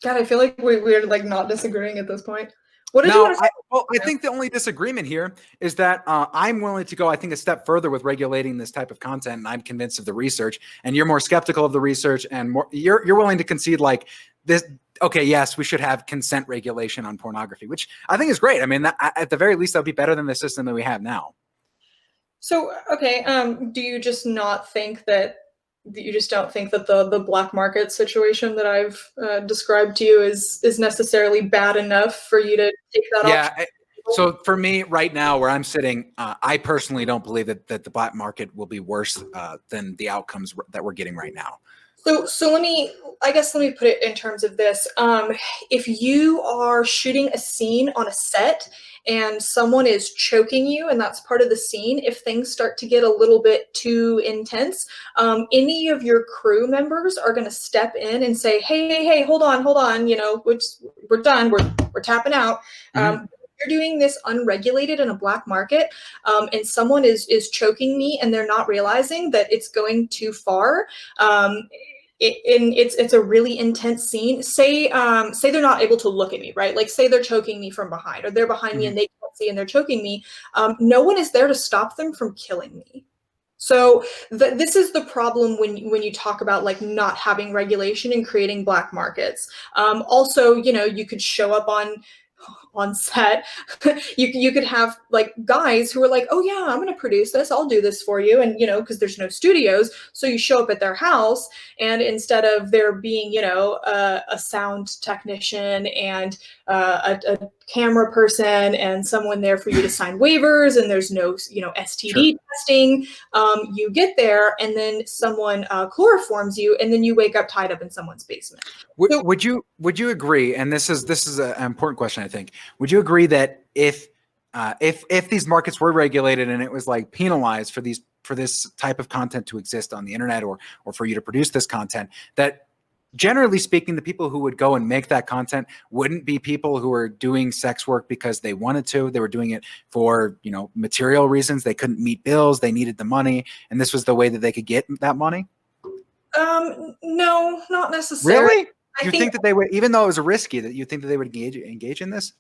I feel like we're like not disagreeing at this point. What did you want to say? I think the only disagreement here is that I'm willing to go, I think, a step further with regulating this type of content, and I'm convinced of the research, and you're more skeptical of the research, and you're willing to concede like this. Okay, yes, we should have consent regulation on pornography, which I think is great. I mean, at the very least, that would be better than the system that we have now. So, okay, do you just not think that you just don't think that the black market situation that I've described to you is necessarily bad enough for you to take that off? Yeah. So for me right now, where I'm sitting, I personally don't believe that the black market will be worse than the outcomes that we're getting right now. So let me put it in terms of this. If you are shooting a scene on a set and someone is choking you and that's part of the scene, if things start to get a little bit too intense, any of your crew members are going to step in and say, hey, hold on, we're done, we're tapping out. You're doing this unregulated in a black market, and someone is choking me and they're not realizing that it's going too far. It's a really intense scene. Say they're not able to look at me, right? Like say they're choking me from behind, or they're behind me and they can't see and they're choking me. No one is there to stop them from killing me. So this is the problem when you talk about like not having regulation and creating black markets. Also, you could show up on set. you could have like guys who are like, oh yeah, I'm going to produce this, I'll do this for you, and because there's no studios, so you show up at their house, and instead of there being a sound technician and a camera person and someone there for you to sign waivers, and there's no STD testing, you get there and then someone chloroforms you, and then you wake up tied up in someone's basement. Would you agree, and this is an important question, I think, would you agree that if if these markets were regulated and it was like penalized for this type of content to exist on the internet or for you to produce this content, that generally speaking, the people who would go and make that content wouldn't be people who are doing sex work because they wanted to. They were doing it for, material reasons. They couldn't meet bills. They needed the money. And this was the way that they could get that money. No, not necessarily. Really? You think that they would, even though it was risky, that you think that they would engage in this?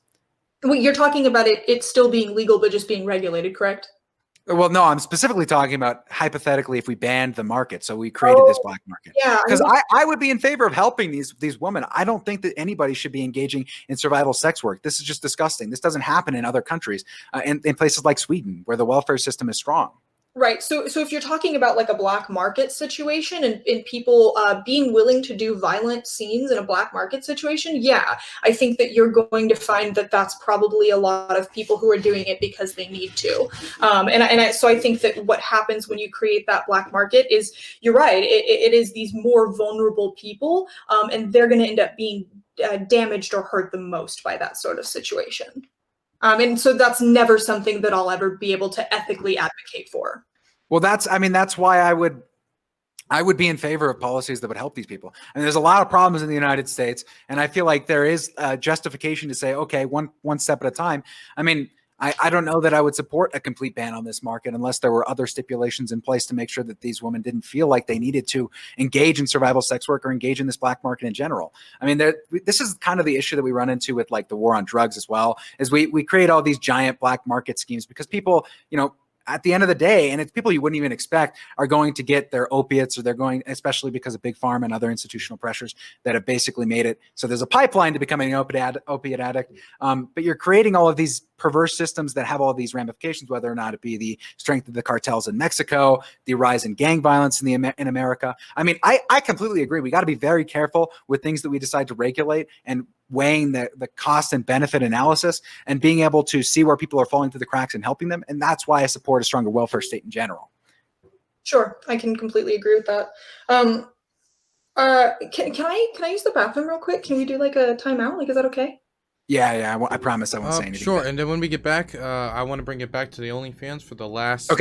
Well, you're talking about it still being legal, but just being regulated, correct? Well, no, I'm specifically talking about hypothetically if we banned the market, so we created this black market. Yeah, because I would be in favor of helping these women. I don't think that anybody should be engaging in survival sex work. This is just disgusting. This doesn't happen in other countries, in places like Sweden, where the welfare system is strong. Right. So if you're talking about like a black market situation and people being willing to do violent scenes in a black market situation, yeah, I think that you're going to find that that's probably a lot of people who are doing it because they need to. So I think that what happens when you create that black market is, you're right, it is these more vulnerable people, and they're going to end up being damaged or hurt the most by that sort of situation. And so that's never something that I'll ever be able to ethically advocate for. Well, that's why I would be in favor of policies that would help these people. And there's a lot of problems in the United States, and I feel like there is justification to say, okay, one step at a time. I mean, I don't know that I would support a complete ban on this market unless there were other stipulations in place to make sure that these women didn't feel like they needed to engage in survival sex work or engage in this black market in general. I mean, this is kind of the issue that we run into with like the war on drugs as well, is we create all these giant black market schemes because people, at the end of the day, and it's people you wouldn't even expect, are going to get their opiates, or they're going, especially because of big pharma and other institutional pressures that have basically made it so there's a pipeline to becoming an opiate addict. But you're creating all of these perverse systems that have all these ramifications, whether or not it be the strength of the cartels in Mexico, the rise in gang violence in America. I mean, I completely agree. We got to be very careful with things that we decide to regulate, and weighing the cost and benefit analysis and being able to see where people are falling through the cracks and helping them. And that's why I support a stronger welfare state in general. Sure, I can completely agree with that. Can I use the bathroom real quick? Can we do like a timeout? Like, is that okay? Yeah. I promise I won't say anything. Sure. And then when we get back, I want to bring it back to the OnlyFans for the last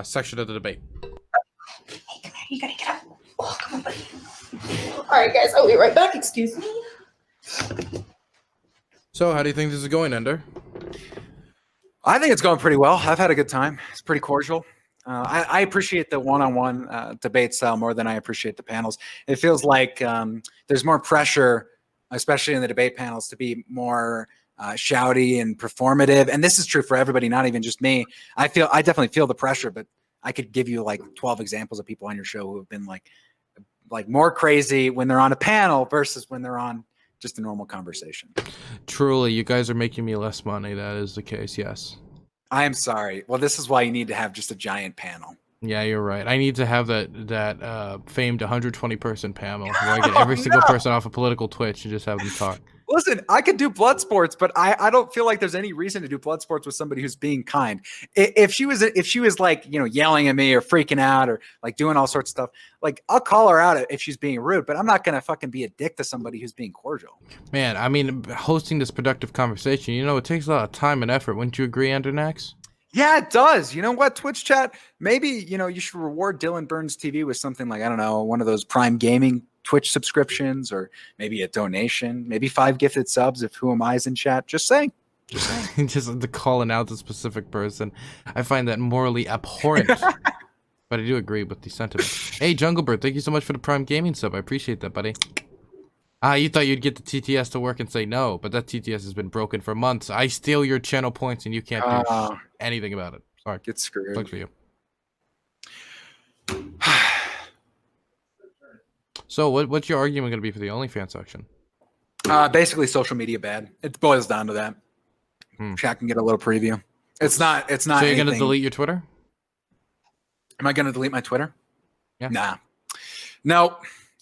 section of the debate. Hey, come here. You gotta get up. Oh, come on, buddy. All right, guys. I'll be right back. Excuse me. So, how do you think this is going, Ender? I think it's going pretty well. I've had a good time. It's pretty cordial. I appreciate the one-on-one debate style more than I appreciate the panels. It feels like there's more pressure, especially in the debate panels, to be more shouty and performative. And this is true for everybody, not even just me. I definitely feel the pressure, but I could give you like 12 examples of people on your show who have been like more crazy when they're on a panel versus when they're on just a normal conversation. Truly, you guys are making me less money. That is the case, yes. I am sorry. Well, this is why you need to have just a giant panel. Yeah, you're right. I need to have that famed 120-person panel where I get every single person off of political Twitch and just have them talk. Listen, I could do blood sports, but I don't feel like there's any reason to do blood sports with somebody who's being kind. If she was like, yelling at me or freaking out or like doing all sorts of stuff, like I'll call her out if she's being rude, but I'm not going to fucking be a dick to somebody who's being cordial. Man, I mean, hosting this productive conversation, it takes a lot of time and effort. Wouldn't you agree, Endernax? Yeah, it does. You know what, Twitch chat? Maybe, you should reward Dylan Burns TV with something like, I don't know, one of those Prime Gaming Twitch subscriptions, or maybe a donation, maybe 5 gifted subs if Who Am I's in chat. Just saying. Just the calling out the specific person. I find that morally abhorrent. But I do agree with the sentiment. Hey, Junglebird, thank you so much for the Prime Gaming sub. I appreciate that, buddy. You thought you'd get the TTS to work and say no, but that TTS has been broken for months. I steal your channel points and you can't do anything about it. Sorry. Get screwed. Looks for you. So what's your argument going to be for the OnlyFans section? Basically social media bad. It boils down to that. Chat can get a little preview. It's not. So you're going to delete your Twitter? Am I going to delete my Twitter? Yeah. Nah. No.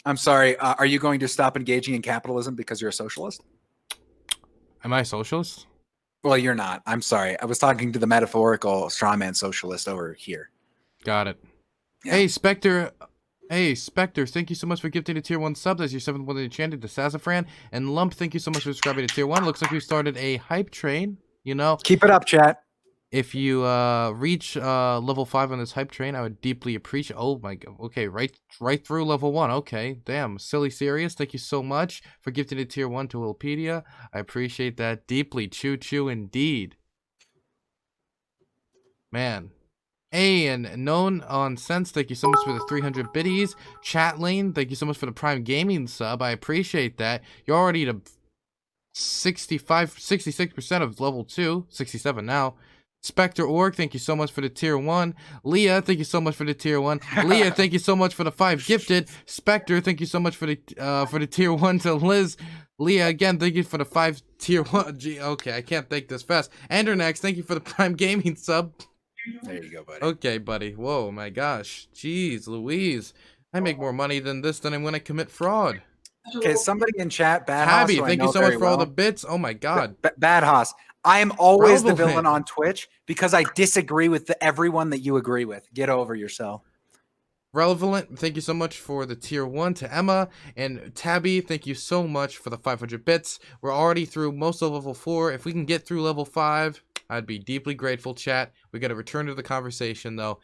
I'm sorry. Are you going to stop engaging in capitalism because you're a socialist? Am I a socialist? Well, you're not. I'm sorry. I was talking to the metaphorical strawman socialist over here. Got it. Yeah. Hey, Spectre. Hey, Spectre, thank you so much for gifting a tier 1 sub. That's your 7th one enchanted to Sassafran. And Lump, thank you so much for subscribing to tier 1. Looks like we started a hype train, Keep it up, chat. If you reach level 5 on this hype train, I would deeply appreciate. Oh my god. Okay, right through level 1. Okay, damn, silly serious. Thank you so much for gifting a tier 1 to Wikipedia. I appreciate that deeply. Choo choo indeed. Man. Hey, and known on sense, thank you so much for the 300 biddies. Chat lane, thank you so much for the Prime Gaming sub. I appreciate that. You're already to 66% of level 2, 67 now. Spectre Org, thank you so much for the tier 1. Leah, thank you so much for the tier 1. Leah, thank you so much for the 5 gifted. Spectre, thank you so much for the tier 1 to Liz. Leah, again, thank you for the 5 tier 1. Gee, okay, I can't think this fast. Endernax, thank you for the Prime Gaming sub. There you go, buddy. Okay, buddy. Whoa, my gosh. Jeez, Louise. I make more money than this than when I commit fraud. Okay, somebody in chat, Bad Tabby, Hoss, thank you so much for all the bits. Oh my god. Bad Hoss, I am always the Relevant. villain on Twitch because I disagree with everyone that you agree with. Get over yourself. Relevant, thank you so much for the tier 1 to Emma. And Tabby, thank you so much for the 500 bits. We're already through most of level 4. If we can get through level 5, I'd be deeply grateful, chat. We got to return to the conversation, though.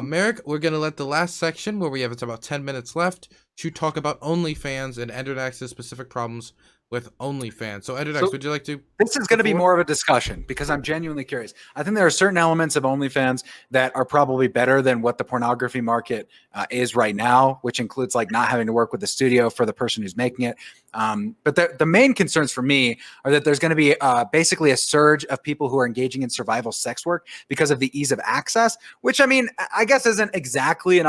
Merrick, we're going to let the last section, where we have about 10 minutes left, to talk about OnlyFans and Endernax's specific problems with OnlyFans. So, Endernax, would you like to? This is going to be more of a discussion because I'm genuinely curious. I think there are certain elements of OnlyFans that are probably better than what the pornography market is right now, which includes like not having to work with the studio for the person who's making it. But the main concerns for me are that there's going to be basically a surge of people who are engaging in survival sex work because of the ease of access, which I mean, I guess isn't exactly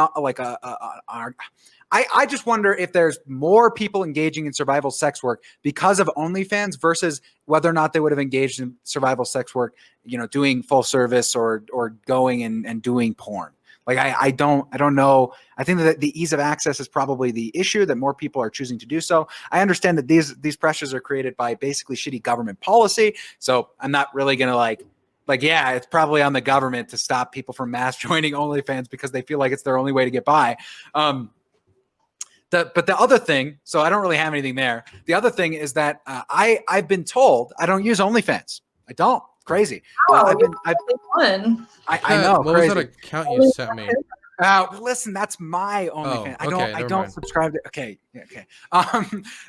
I just wonder if there's more people engaging in survival sex work because of OnlyFans versus whether or not they would have engaged in survival sex work, you know, doing full service or going and doing porn. Like I don't know. I think that the ease of access is probably the issue, that more people are choosing to do so. I understand that these pressures are created by basically shitty government policy. So I'm not really gonna like yeah, it's probably on the government to stop people from mass joining OnlyFans because they feel like it's their only way to get by. But the other thing, so I don't really have anything there. The other thing is that I've been told I don't use OnlyFans. I don't. Crazy. I know. What crazy. was that account you sent me? Listen, that's my OnlyFans. Okay, I don't subscribe to. Okay.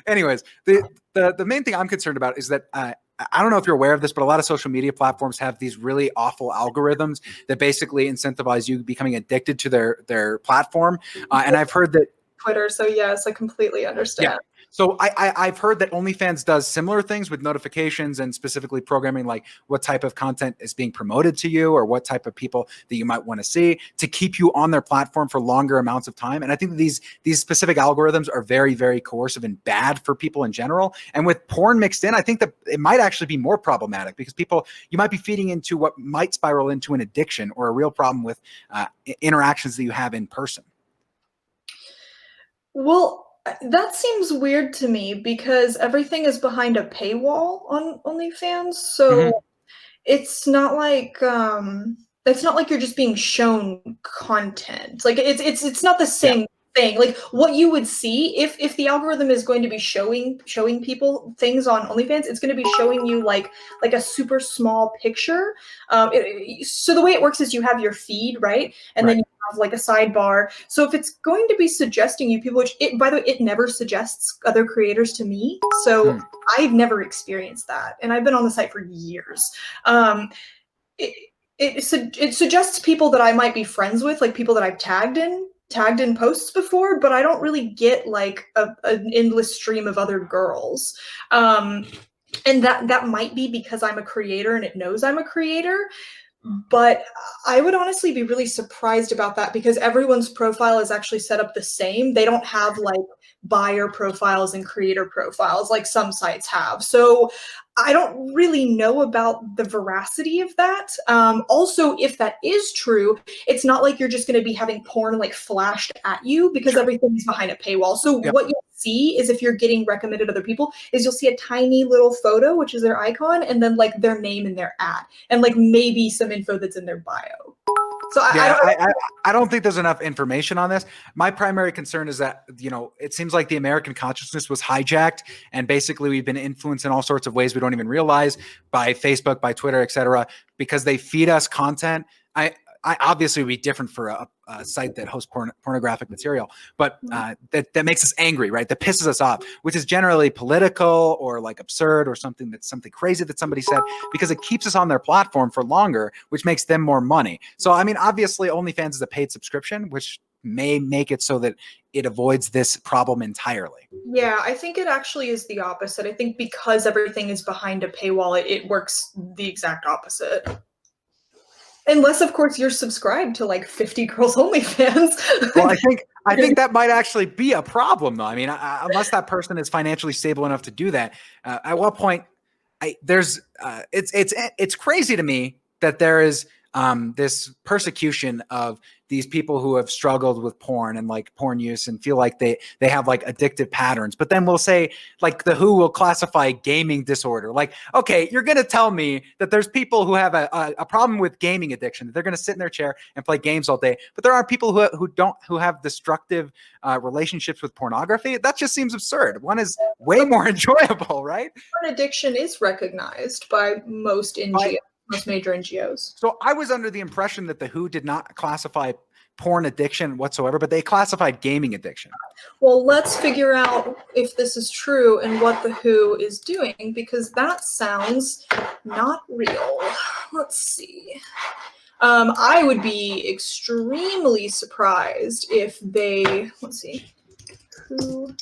Anyways, the main thing I'm concerned about is that I don't know if you're aware of this, but a lot of social media platforms have these really awful algorithms that basically incentivize you becoming addicted to their platform. And I've heard that Twitter. So yes, I completely understand. Yeah. So I've heard that OnlyFans does similar things with notifications and specifically programming, like what type of content is being promoted to you or what type of people that you might want to see to keep you on their platform for longer amounts of time. And I think that these specific algorithms are very, very coercive and bad for people in general. And with porn mixed in, I think that it might actually be more problematic because you might be feeding into what might spiral into an addiction or a real problem with interactions that you have in person. Well, that seems weird to me because everything is behind a paywall on OnlyFans. So it's not like you're just being shown content. Like it's not the same thing. Like what you would see if the algorithm is going to be showing people things on OnlyFans, it's going to be showing you like a super small picture. So the way it works is you have your feed, right? And then you have like a sidebar. So if it's going to be suggesting you people, which by the way, it never suggests other creators to me. So I've never experienced that. And I've been on the site for years. It suggests people that I might be friends with, like people that I've tagged in posts before, but I don't really get like an endless stream of other girls. And that might be because I'm a creator and it knows I'm a creator. But I would honestly be really surprised about that because everyone's profile is actually set up the same. They don't have like buyer profiles and creator profiles like some sites have. So I don't really know about the veracity of that. Also, if that is true, it's not like you're just going to be having porn like flashed at you because everything is behind a paywall. So what you'll see is if you're getting recommended other people is you'll see a tiny little photo, which is their icon, and then like their name and their ad, and like maybe some info that's in their bio. So I don't think there's enough information on this. My primary concern is that, you know, it seems like the American consciousness was hijacked, and basically we've been influenced in all sorts of ways we don't even realize by Facebook, by Twitter, etc., because they feed us content. I obviously would be different for a site that hosts pornographic material, but that makes us angry, right? That pisses us off, which is generally political or like absurd or something crazy that somebody said, because it keeps us on their platform for longer, which makes them more money. So, I mean, obviously OnlyFans is a paid subscription, which may make it so that it avoids this problem entirely. Yeah, I think it actually is the opposite. I think because everything is behind a paywall, it works the exact opposite. Unless, of course, you're subscribed to like 50 Girls OnlyFans. Well, I think that might actually be a problem, though. I mean, unless that person is financially stable enough to do that, at what point? It's crazy to me that there is this persecution of these people who have struggled with porn and like porn use and feel like they have like addictive patterns. But then we'll say like the WHO will classify gaming disorder. Like, okay, you're going to tell me that there's people who have a problem with gaming addiction, that they're going to sit in their chair and play games all day. But there are people who have destructive relationships with pornography. That just seems absurd. One is way more enjoyable, right? Porn addiction is recognized by most NGOs. Most major NGOs. So I was under the impression that the WHO did not classify porn addiction whatsoever, but they classified gaming addiction. Well, let's figure out if this is true and what the WHO is doing, because that sounds not real. Let's see. I would be extremely surprised if they, let's see, WHO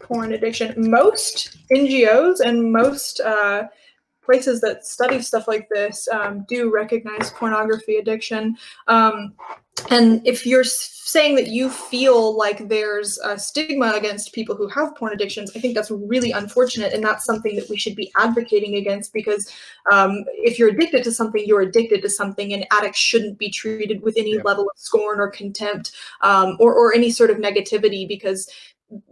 porn addiction. Most NGOs and most places that study stuff like this do recognize pornography addiction. And if you're saying that you feel like there's a stigma against people who have porn addictions, I think that's really unfortunate, and that's something that we should be advocating against, because if you're addicted to something, you're addicted to something, and addicts shouldn't be treated with any level of scorn or contempt or any sort of negativity, because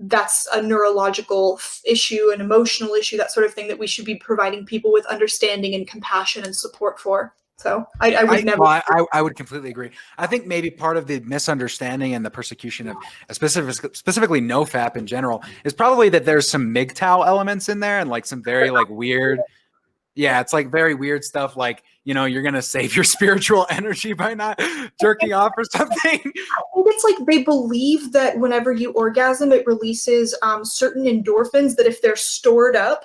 that's a neurological issue, an emotional issue, that sort of thing that we should be providing people with understanding and compassion and support for. So I would never. Well, I would completely agree. I think maybe part of the misunderstanding and the persecution of specifically NoFap in general is probably that there's some MGTOW elements in there and like some very like weird. Yeah, it's like very weird stuff like, you know, you're going to save your spiritual energy by not jerking off or something. I think it's like they believe that whenever you orgasm, it releases certain endorphins that, if they're stored up,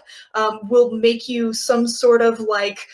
will make you some sort of like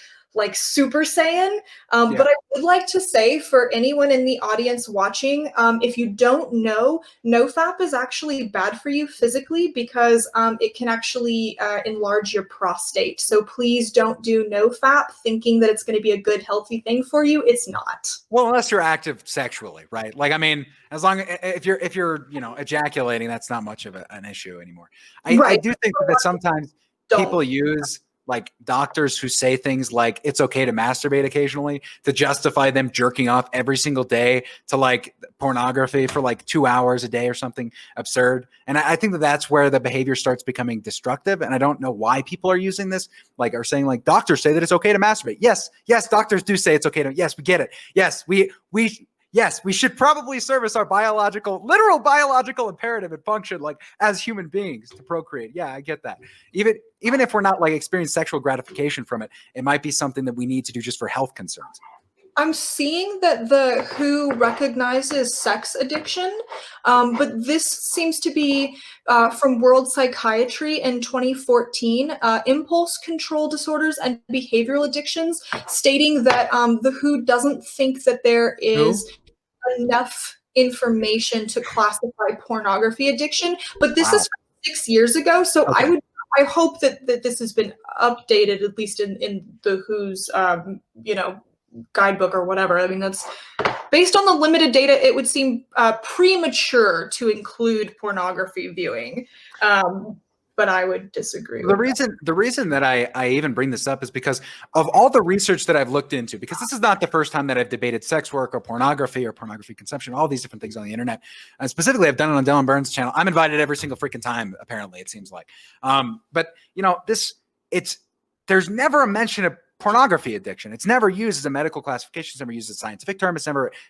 Super Saiyan. But I would like to say, for anyone in the audience watching, if you don't know, NoFap is actually bad for you physically, because it can actually enlarge your prostate. So please don't do NoFap thinking that it's going to be a good, healthy thing for you. It's not. Well, unless you're active sexually, right? Like, I mean, as long if you're you know, ejaculating, that's not much of an issue anymore. I do think that sometimes people use like doctors who say things like it's okay to masturbate occasionally to justify them jerking off every single day to like pornography for like 2 hours a day or something absurd. And I think that that's where the behavior starts becoming destructive. And I don't know why people are using this, like, are saying like doctors say that it's okay to masturbate. Yes, doctors do say it's okay to. Yes, we get it. Yes, yes, we should probably service our literal biological imperative and function like as human beings to procreate. Yeah, I get that. Even if we're not like experiencing sexual gratification from it, it might be something that we need to do just for health concerns. I'm seeing that the WHO recognizes sex addiction, but this seems to be from World Psychiatry in 2014, impulse control disorders and behavioral addictions, stating that the WHO doesn't think that there is enough information to classify pornography addiction. But this is 6 years ago, so I hope that this has been updated, at least in the WHO's guidebook or whatever. I mean, that's based on the limited data, it would seem premature to include pornography viewing. But I would disagree. The reason that I even bring this up is because of all the research that I've looked into, because this is not the first time that I've debated sex work or pornography consumption, all these different things on the internet. And specifically, I've done it on Dylan Burns' channel. I'm invited every single freaking time, apparently, it seems like. But you know, there's never a mention of pornography addiction. It's never used as a medical classification. It's never used as a scientific term.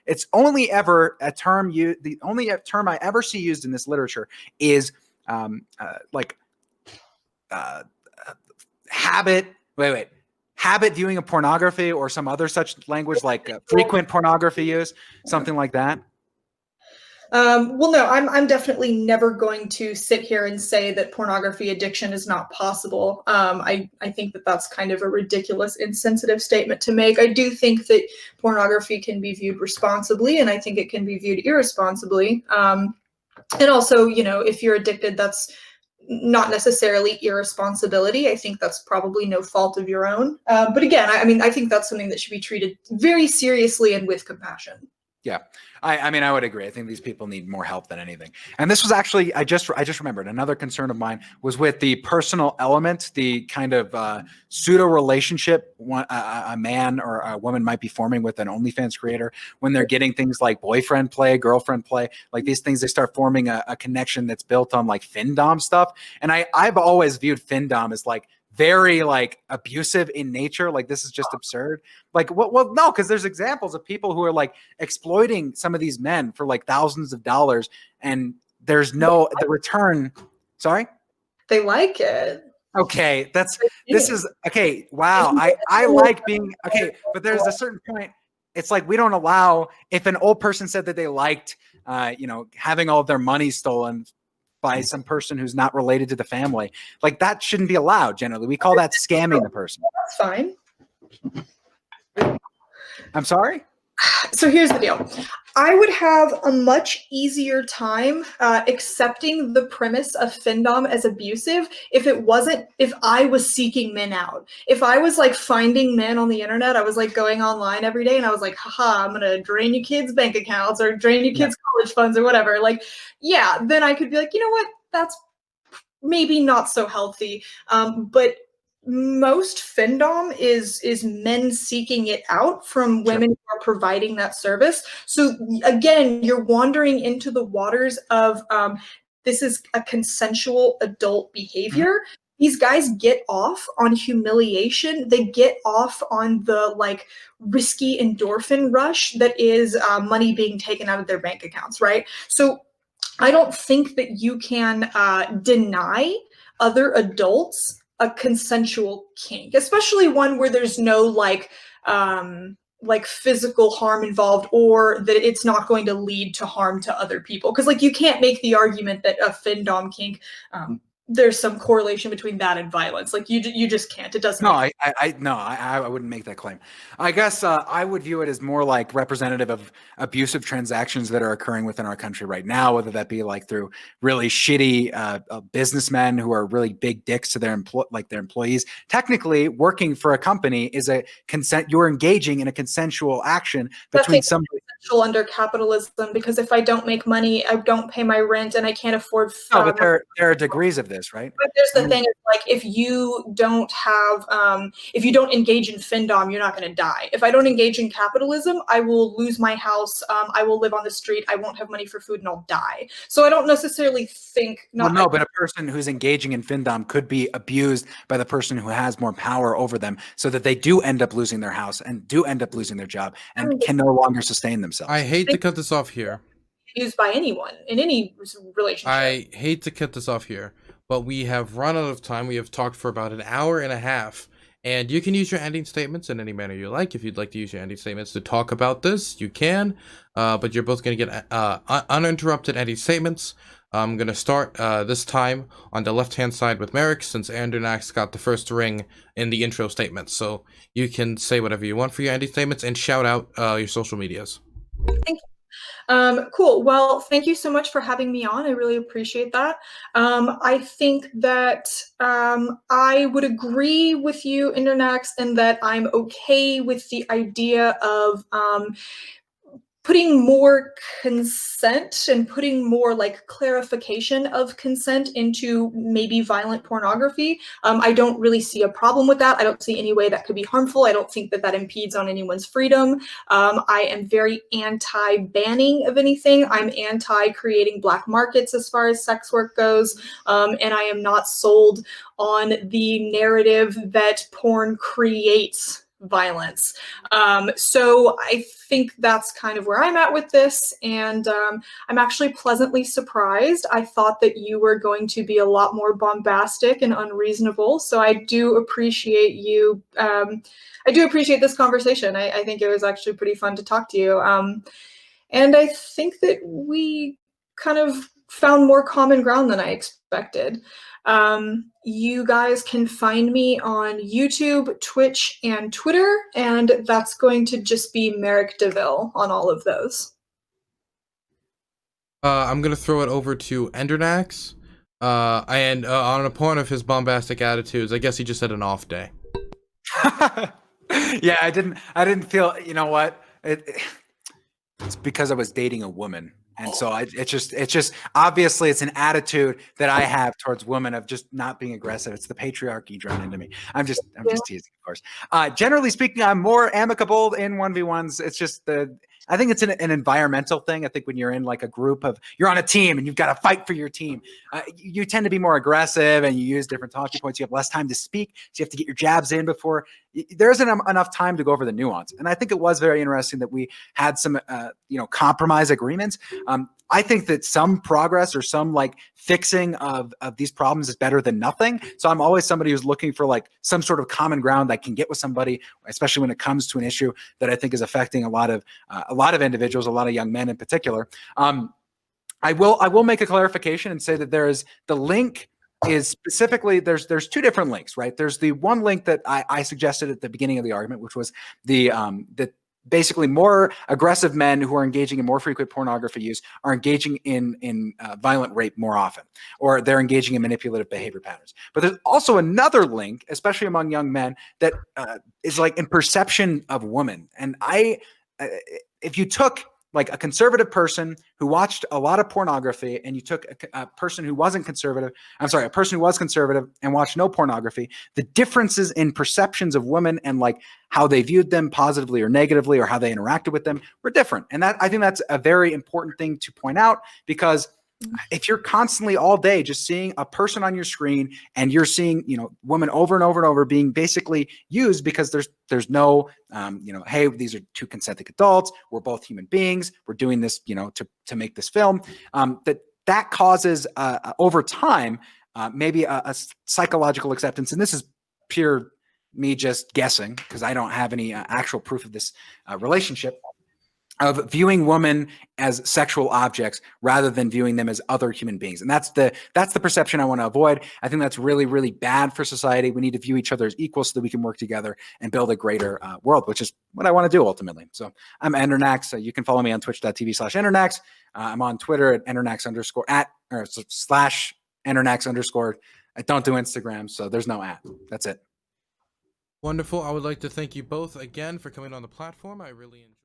It's only ever a term the only term I ever see used in this literature is habit viewing of pornography, or some other such language, like frequent pornography use, something like that. Well, no, I'm definitely never going to sit here and say that pornography addiction is not possible. I think that that's kind of a ridiculous, insensitive statement to make. I do think that pornography can be viewed responsibly, and I think it can be viewed irresponsibly. And also, you know, if you're addicted, that's not necessarily irresponsibility. I think that's probably no fault of your own. But again, I mean, I think that's something that should be treated very seriously and with compassion. Yeah, I mean, I would agree. I think these people need more help than anything. And this was actually, I just remembered, another concern of mine was with the personal element, the kind of pseudo relationship a man or a woman might be forming with an OnlyFans creator when they're getting things like boyfriend play, girlfriend play, like these things. They start forming a connection that's built on like findom stuff. And I've always viewed findom as like very like abusive in nature. Like, this is just absurd. Like, well, no, because there's examples of people who are like exploiting some of these men for like thousands of dollars, and there's no the return. Sorry, they like it. Okay, this is okay. Wow, I like being okay, but there's a certain point. It's like we don't allow, if an old person said that they liked, you know, having all of their money stolen by some person who's not related to the family, like that shouldn't be allowed. Generally, we call that scamming the person. That's fine. I'm sorry? So here's the deal. I would have a much easier time accepting the premise of findom as abusive if I was seeking men out. If I was like finding men on the internet, I was like going online every day and I was like, haha, I'm gonna drain your kids' bank accounts or drain your kids' college funds or whatever. Like, yeah, then I could be like, you know what? That's maybe not so healthy. But most findom is men seeking it out from women who are providing that service. So again, you're wandering into the waters of this is a consensual adult behavior. Mm-hmm. These guys get off on humiliation. They get off on the like risky endorphin rush that is money being taken out of their bank accounts, right? So I don't think that you can deny other adults a consensual kink, especially one where there's no like physical harm involved, or that it's not going to lead to harm to other people. Because like you can't make the argument that a findom kink, there's some correlation between that and violence. Like you just can't. It doesn't. No, I wouldn't make that claim. I guess I would view it as more like representative of abusive transactions that are occurring within our country right now, whether that be like through really shitty businessmen who are really big dicks to their employees. Technically, working for a company is a consent. You're engaging in a consensual action between somebody. Under capitalism, because if I don't make money, I don't pay my rent, and I can't afford. No, but there are degrees of this, right? But there's the thing: is like if you don't engage in findom, you're not going to die. If I don't engage in capitalism, I will lose my house. I will live on the street. I won't have money for food, and I'll die. So I don't necessarily think. But a person who's engaging in findom could be abused by the person who has more power over them, so that they do end up losing their house and do end up losing their job and can no longer sustain themselves. I hate to cut this off here. Used by anyone in any relationship. I hate to cut this off here, but we have run out of time. We have talked for about an hour and a half, and you can use your ending statements in any manner you like. If you'd like to use your ending statements to talk about this, you can, but you're both going to get uninterrupted ending statements. I'm going to start this time on the left-hand side with Merrick, since Endernax got the first ring in the intro statements. So you can say whatever you want for your ending statements and shout out your social medias. Thank you. Cool. Well, thank you so much for having me on. I really appreciate that. I think that I would agree with you, Endernax, and that I'm okay with the idea of putting more consent and putting more like clarification of consent into maybe violent pornography. I don't really see a problem with that. I don't see any way that could be harmful. I don't think that that impedes on anyone's freedom. I am very anti-banning of anything. I'm anti-creating black markets as far as sex work goes. And I am not sold on the narrative that porn creates violence. So I think that's kind of where I'm at with this, and I'm actually pleasantly surprised. I thought that you were going to be a lot more bombastic and unreasonable, so I do appreciate you. I do appreciate this conversation. I think it was actually pretty fun to talk to you, and I think that we kind of found more common ground than I expected. You guys can find me on YouTube, Twitch, and Twitter, and that's going to just be Merrick DeVille on all of those. I'm gonna throw it over to Endernax, and on a point of his bombastic attitudes, I guess he just had an off day. Yeah, I didn't feel, you know what? It's because I was dating a woman. And so it's just obviously it's an attitude that I have towards women of just not being aggressive. It's the patriarchy drawn into me. I'm just teasing, of course. Generally speaking, I'm more amicable in 1v1s. It's just I think it's an environmental thing. I think when you're in like a group of, you're on a team and you've got to fight for your team, you tend to be more aggressive and you use different talking points. You have less time to speak, so you have to get your jabs in before there isn't enough time to go over the nuance. And I think it was very interesting that we had some, compromise agreements. I think that some progress or some like fixing of these problems is better than nothing. So I'm always somebody who's looking for like some sort of common ground I can get with somebody, especially when it comes to an issue that I think is affecting a lot of individuals, a lot of young men in particular. I will make a clarification and say that there is the link is specifically there's two different links, right? There's the one link that I suggested at the beginning of the argument, which was the basically more aggressive men who are engaging in more frequent pornography use are engaging in violent rape more often, or they're engaging in manipulative behavior patterns. But there's also another link, especially among young men, that is like in perception of women. And if you took like a conservative person who watched a lot of pornography and you took a person who wasn't conservative, a person who was conservative and watched no pornography, the differences in perceptions of women and like how they viewed them positively or negatively or how they interacted with them were different. And that, I think that's a very important thing to point out, because if you're constantly all day just seeing a person on your screen and you're seeing, women over and over and over being basically used because there's no, hey, these are two consenting adults. We're both human beings. We're doing this, to make this film. That causes over time, maybe a psychological acceptance. And this is pure me just guessing because I don't have any actual proof of this relationship, of viewing women as sexual objects rather than viewing them as other human beings. And that's the perception I want to avoid. I think that's really, really bad for society. We need to view each other as equal so that we can work together and build a greater world, which is what I want to do ultimately. So I'm Endernax. You can follow me on twitch.tv/Endernax. I'm on Twitter at Endernax / Endernax_. I don't do Instagram, so there's no at. That's it. Wonderful. I would like to thank you both again for coming on the platform. I really enjoyed